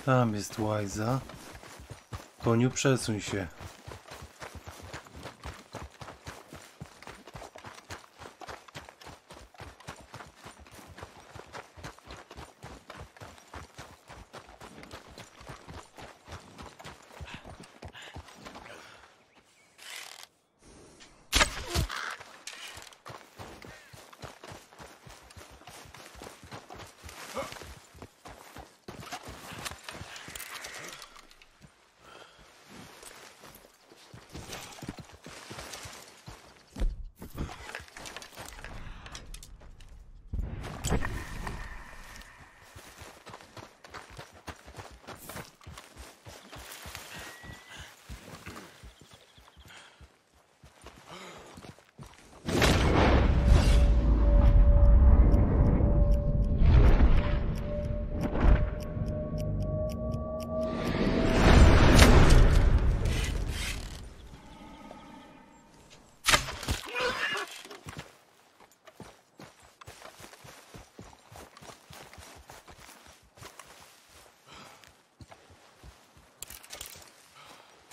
Tam jest łajza. Koniu, przesuń się.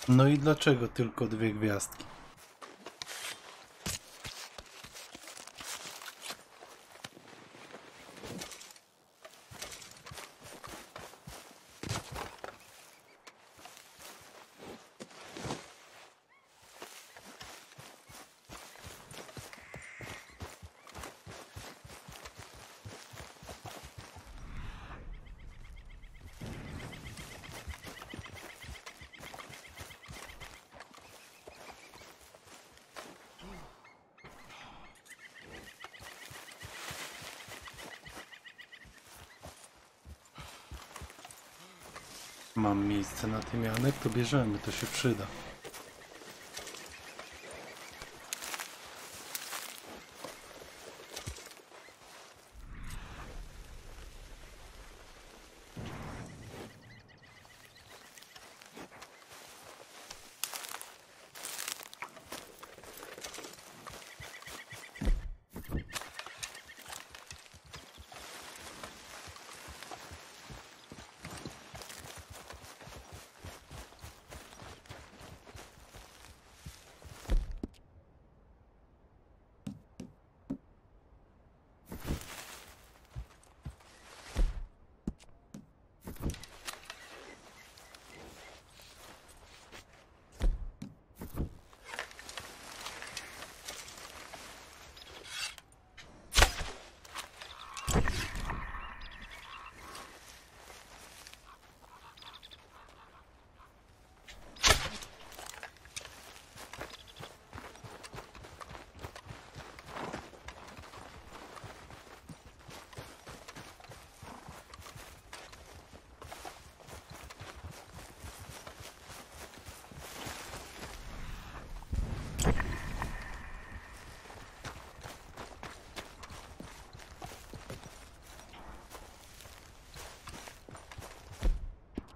No i dlaczego tylko 2 gwiazdki? Mam miejsce na tymianek, to bierzemy, to się przyda.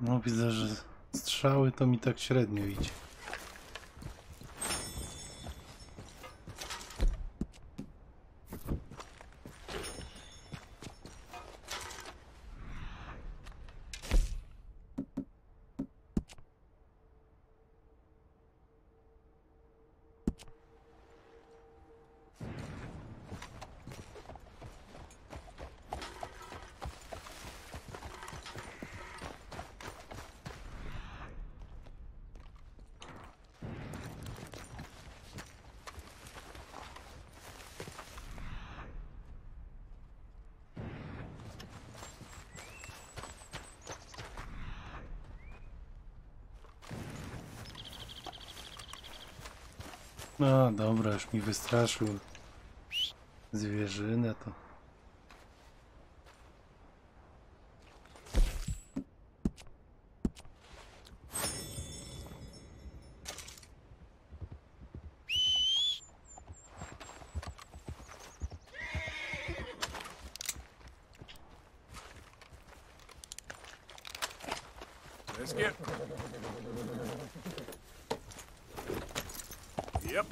No widzę, że strzały to mi tak średnio idzie. No dobra, już mi wystraszył zwierzynę to. Let's get. Yep.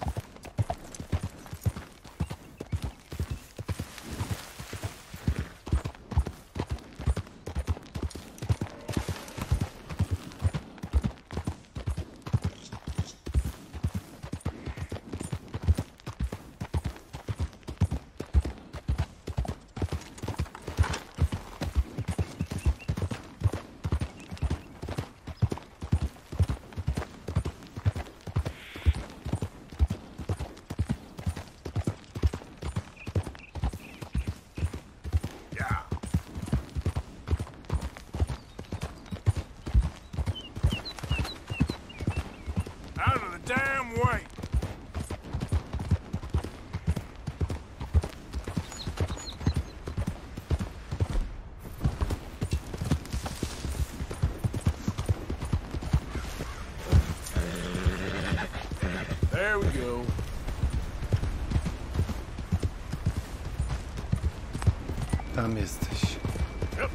Out of the damn way! There we go. Tam jesteś. Yep.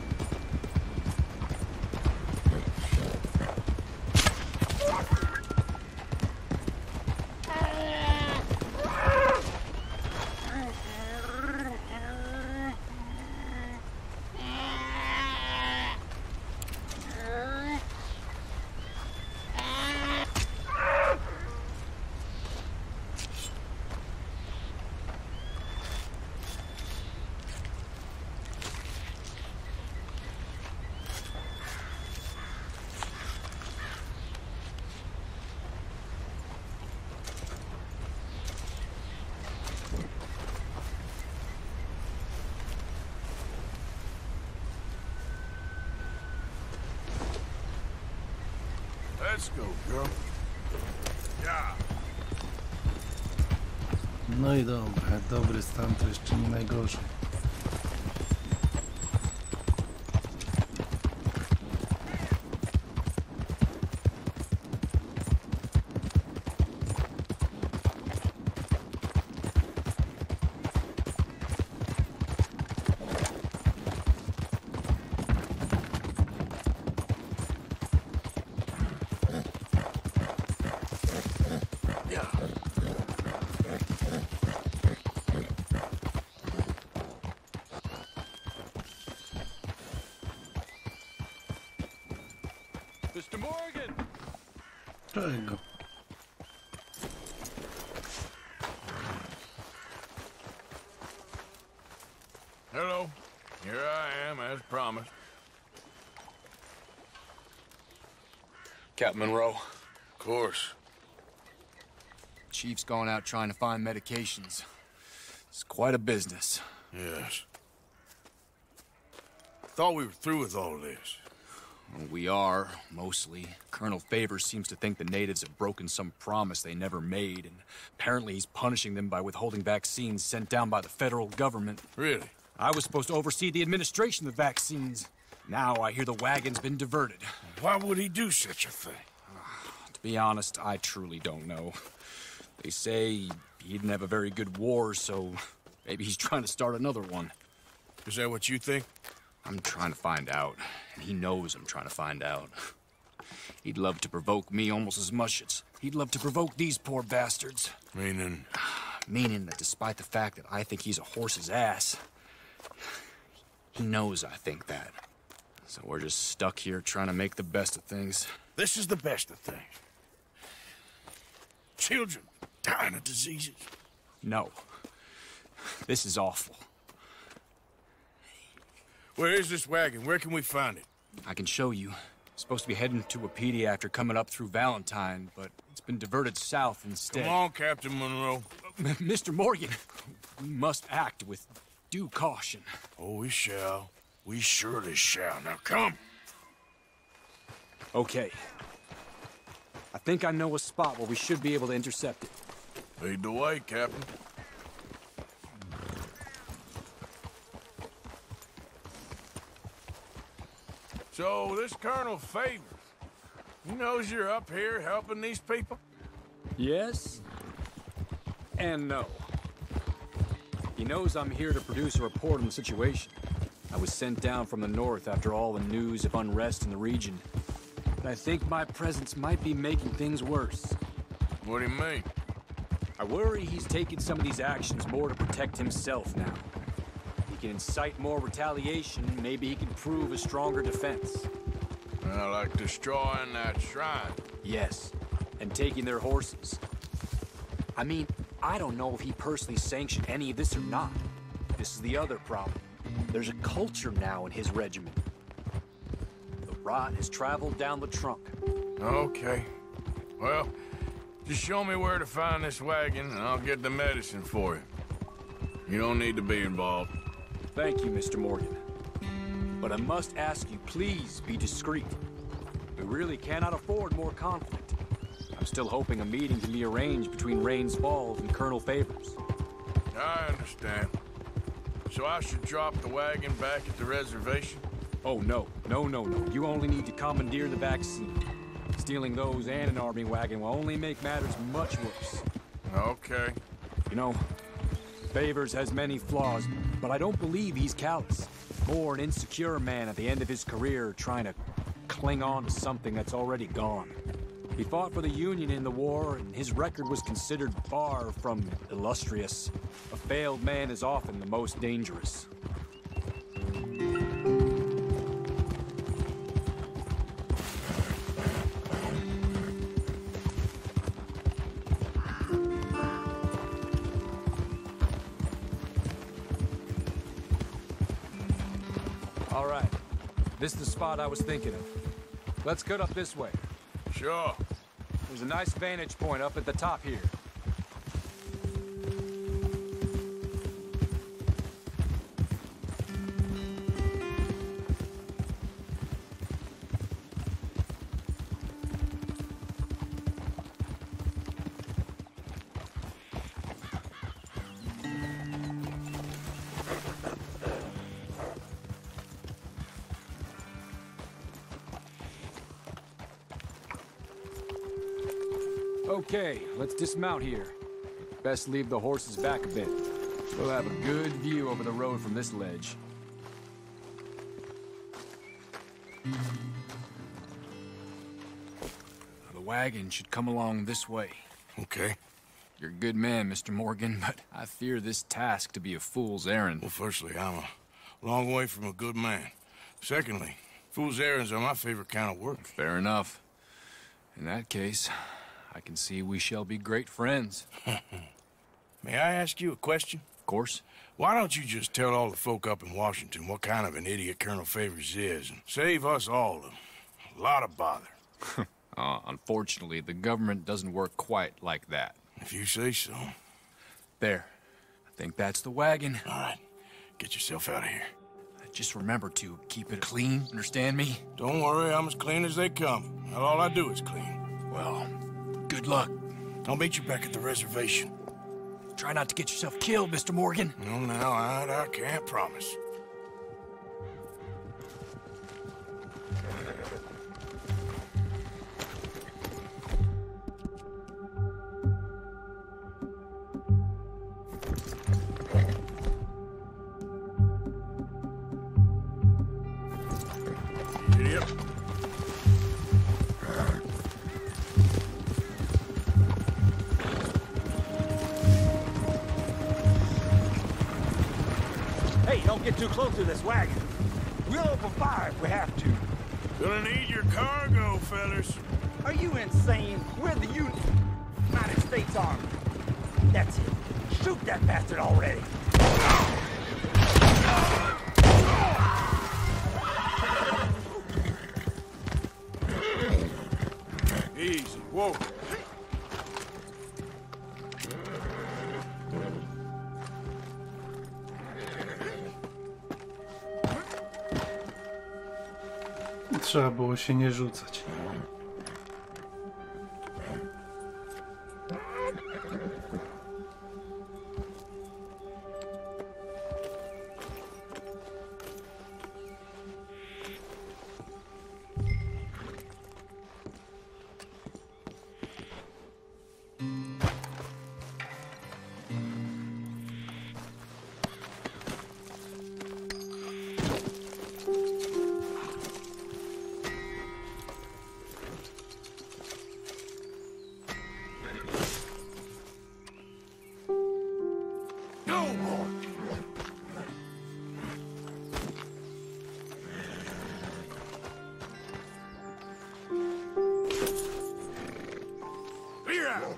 Let's go, girl. Yeah. No i dobra, dobry stan to jeszcze nie najgorzej. Mr. Morgan! Czego? Hello. Here I am, as promised. Captain Monroe. Of course. Chief's gone out trying to find medications. It's quite a business. Yes. Thought we were through with all this. Well, we are, mostly. Colonel Favors seems to think the natives have broken some promise they never made, and apparently he's punishing them by withholding vaccines sent down by the federal government. Really? I was supposed to oversee the administration of the vaccines. Now I hear the wagon's been diverted. Why would he do such a thing? To be honest, I truly don't know. They say he didn't have a very good war, so maybe he's trying to start another one. Is that what you think? I'm trying to find out, and he knows I'm trying to find out. He'd love to provoke me almost as much as he'd love to provoke these poor bastards. Meaning? Meaning that despite the fact that I think he's a horse's ass, he knows I think that. So we're just stuck here trying to make the best of things. This is the best of things. Children dying of diseases. No. This is awful. Where is this wagon? Where can we find it? I can show you. Supposed to be heading to Wapiti after coming up through Valentine, but it's been diverted south instead. Come on, Captain Monroe. Mr. Morgan, we must act with due caution. Oh, we shall. We surely shall. Now come. Okay. I think I know a spot where we should be able to intercept it. Lead the way, Captain. So, this Colonel Favors, he knows you're up here helping these people? Yes. And no. He knows I'm here to produce a report on the situation. I was sent down from the north after all the news of unrest in the region. But I think my presence might be making things worse. What do you mean? I worry he's taking some of these actions more to protect himself now. He can incite more retaliation, maybe he can prove a stronger defense. Like destroying that shrine. Yes, and taking their horses. I mean, I don't know if he personally sanctioned any of this or not. This is the other problem. There's a culture now in his regiment. The rot has traveled down the trunk. Okay. Well, just show me where to find this wagon, and I'll get the medicine for you. You don't need to be involved. Thank you, Mr. Morgan. But I must ask you, please be discreet. We really cannot afford more conflict. I'm still hoping a meeting can be arranged between Rains Falls and Colonel Favors. I understand. So I should drop the wagon back at the reservation? Oh, no. No. You only need to commandeer the vaccine. Stealing those and an army wagon will only make matters much worse. Okay. You know, Favors has many flaws, but I don't believe he's callous. More an insecure man at the end of his career trying to cling on to something that's already gone. He fought for the Union in the war, and his record was considered far from illustrious. A failed man is often the most dangerous. All right. This is the spot I was thinking of. Let's cut up this way. Sure. There's a nice vantage point up at the top here. Okay, let's dismount here. Best leave the horses back a bit. We'll have a good view over the road from this ledge. The wagon should come along this way. Okay. You're a good man, Mr. Morgan, but I fear this task to be a fool's errand. Well, firstly, I'm a long way from a good man. Secondly, fool's errands are my favorite kind of work. Fair enough. In that case, I can see we shall be great friends. May I ask you a question? Of course. Why don't you just tell all the folk up in Washington what kind of an idiot Colonel Favors is and save us all a lot of bother? Unfortunately, the government doesn't work quite like that. If you say so. There. I think that's the wagon. All right. Get yourself out of here. Just remember to keep it clean, understand me? Don't worry, I'm as clean as they come. Not all I do is clean. Well, good luck. I'll meet you back at the reservation. Try not to get yourself killed, Mr. Morgan. No, now, I can't promise. Giddy up. Hey, don't get too close to this wagon. We'll open fire if we have to. Gonna need your cargo, fellas. Are you insane? We're the United States Army. That's it. Shoot that bastard already. Easy. Whoa. Trzeba było się nie rzucać. Clear out.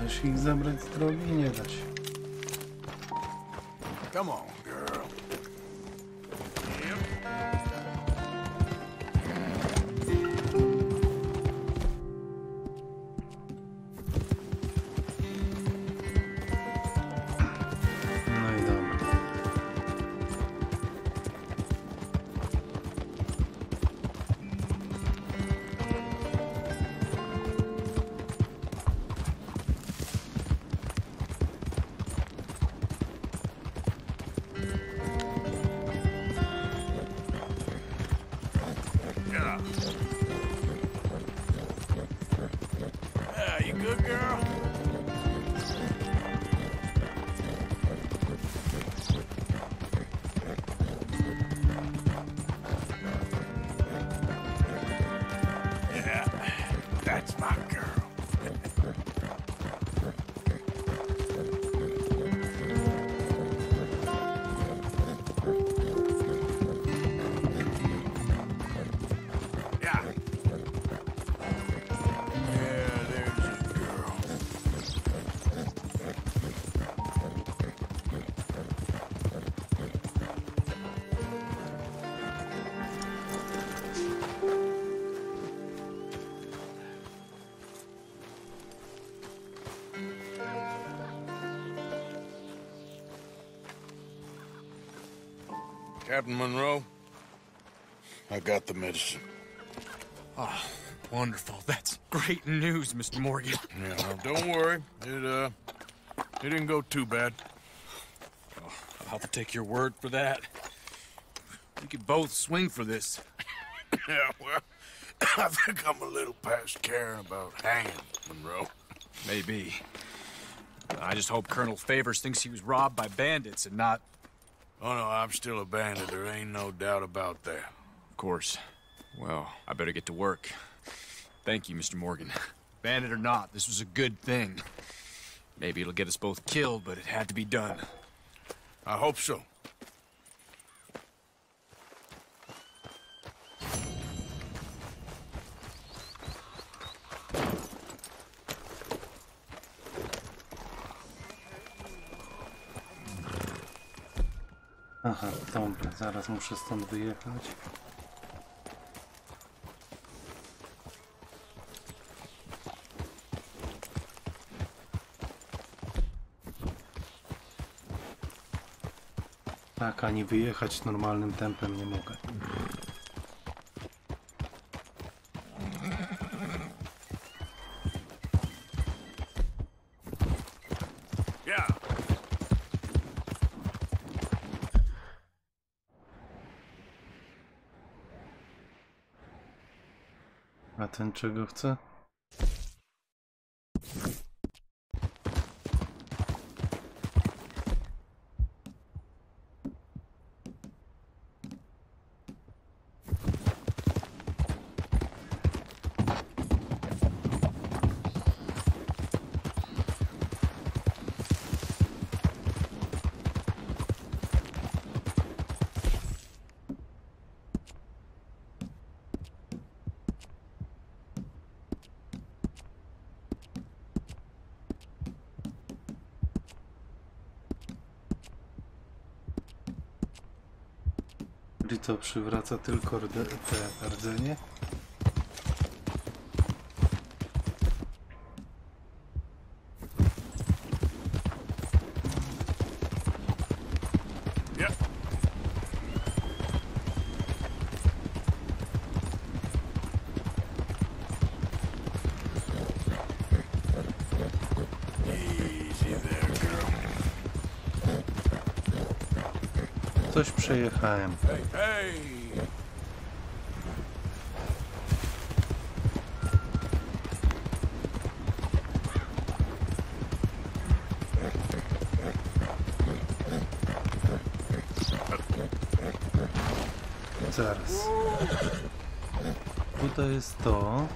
Da się ich zabrać z drogi? Nie da się. Come on, girl. No i dobra. Yeah, you good, girl? Yeah, that's my girl. Yeah. Yeah, there's your girl. Captain Monroe, I got the medicine. Oh, wonderful. That's great news, Mr. Morgan. Yeah, well, don't worry. It didn't go too bad. Oh, I'll have to take your word for that. We could both swing for this. Yeah, well, I think I'm a little past caring about hanging, Monroe. Maybe. I just hope Colonel Favors thinks he was robbed by bandits and not... Oh, no, I'm still a bandit. There ain't no doubt about that. Of course. Well, I better get to work. Thank you, Mr. Morgan. Bandit or not, this was a good thing. Maybe it'll get us both killed, but it had to be done. I hope so. Aha, dobra, zaraz muszę stąd wyjechać. Tak, ani wyjechać normalnym tempem nie mogę. A ten czego chce? Czyli to przywraca tylko te rdzenie? Coś przejechałem. Hey! Zaraz. Tutaj jest to.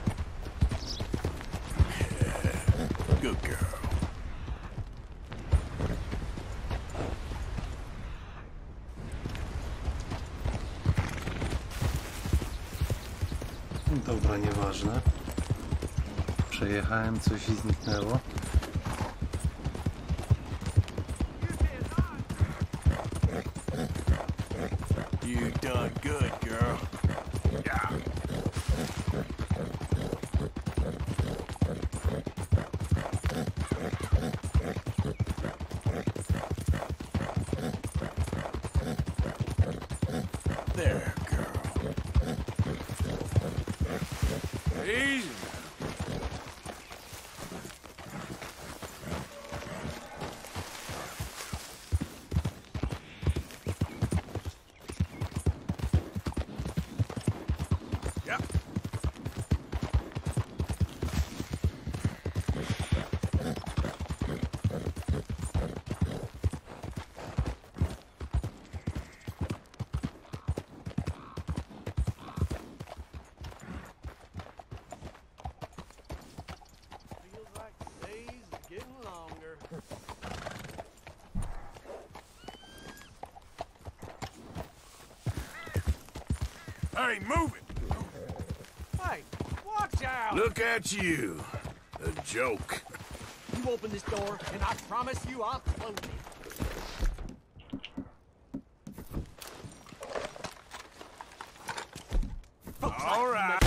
Good girl. Dobra, nieważne. Przejechałem, coś i zniknęło. You done good, girl. Yeah. There, girl. Easy. Yeah. Feels like the days are getting longer. Hey, move it! Hey, watch out! Look at you. A joke. You open this door, and I promise you I'll close it. All right.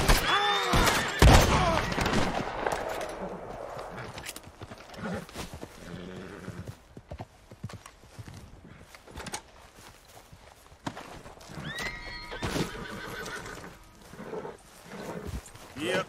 Yep.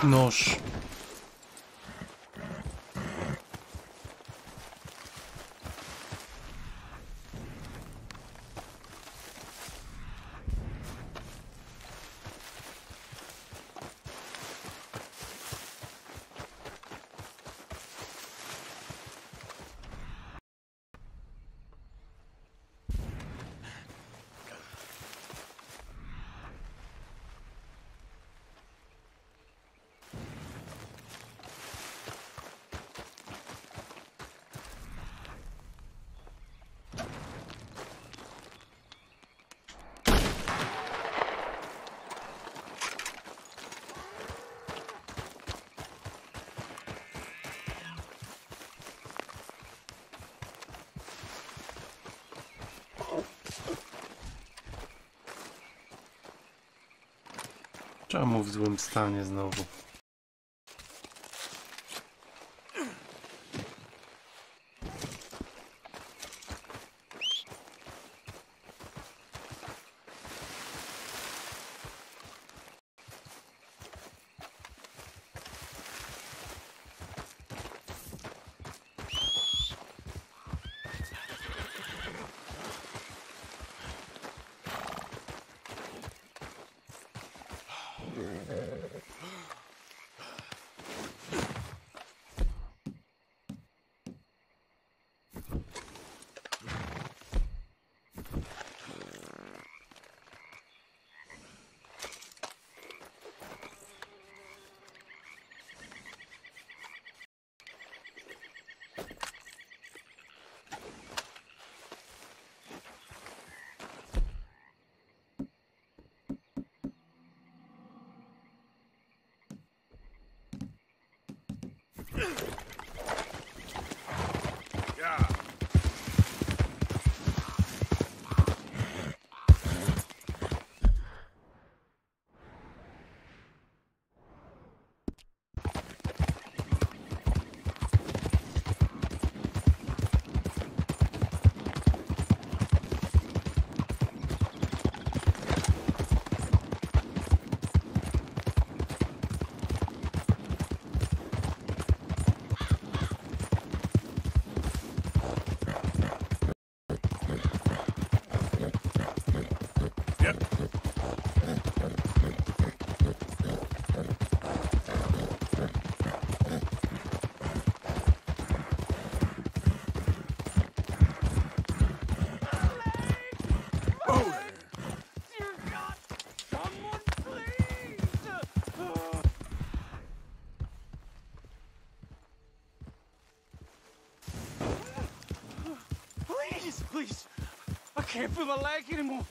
Nóż. Czemu w złym stanie znowu? Please, I can't feel my leg anymore.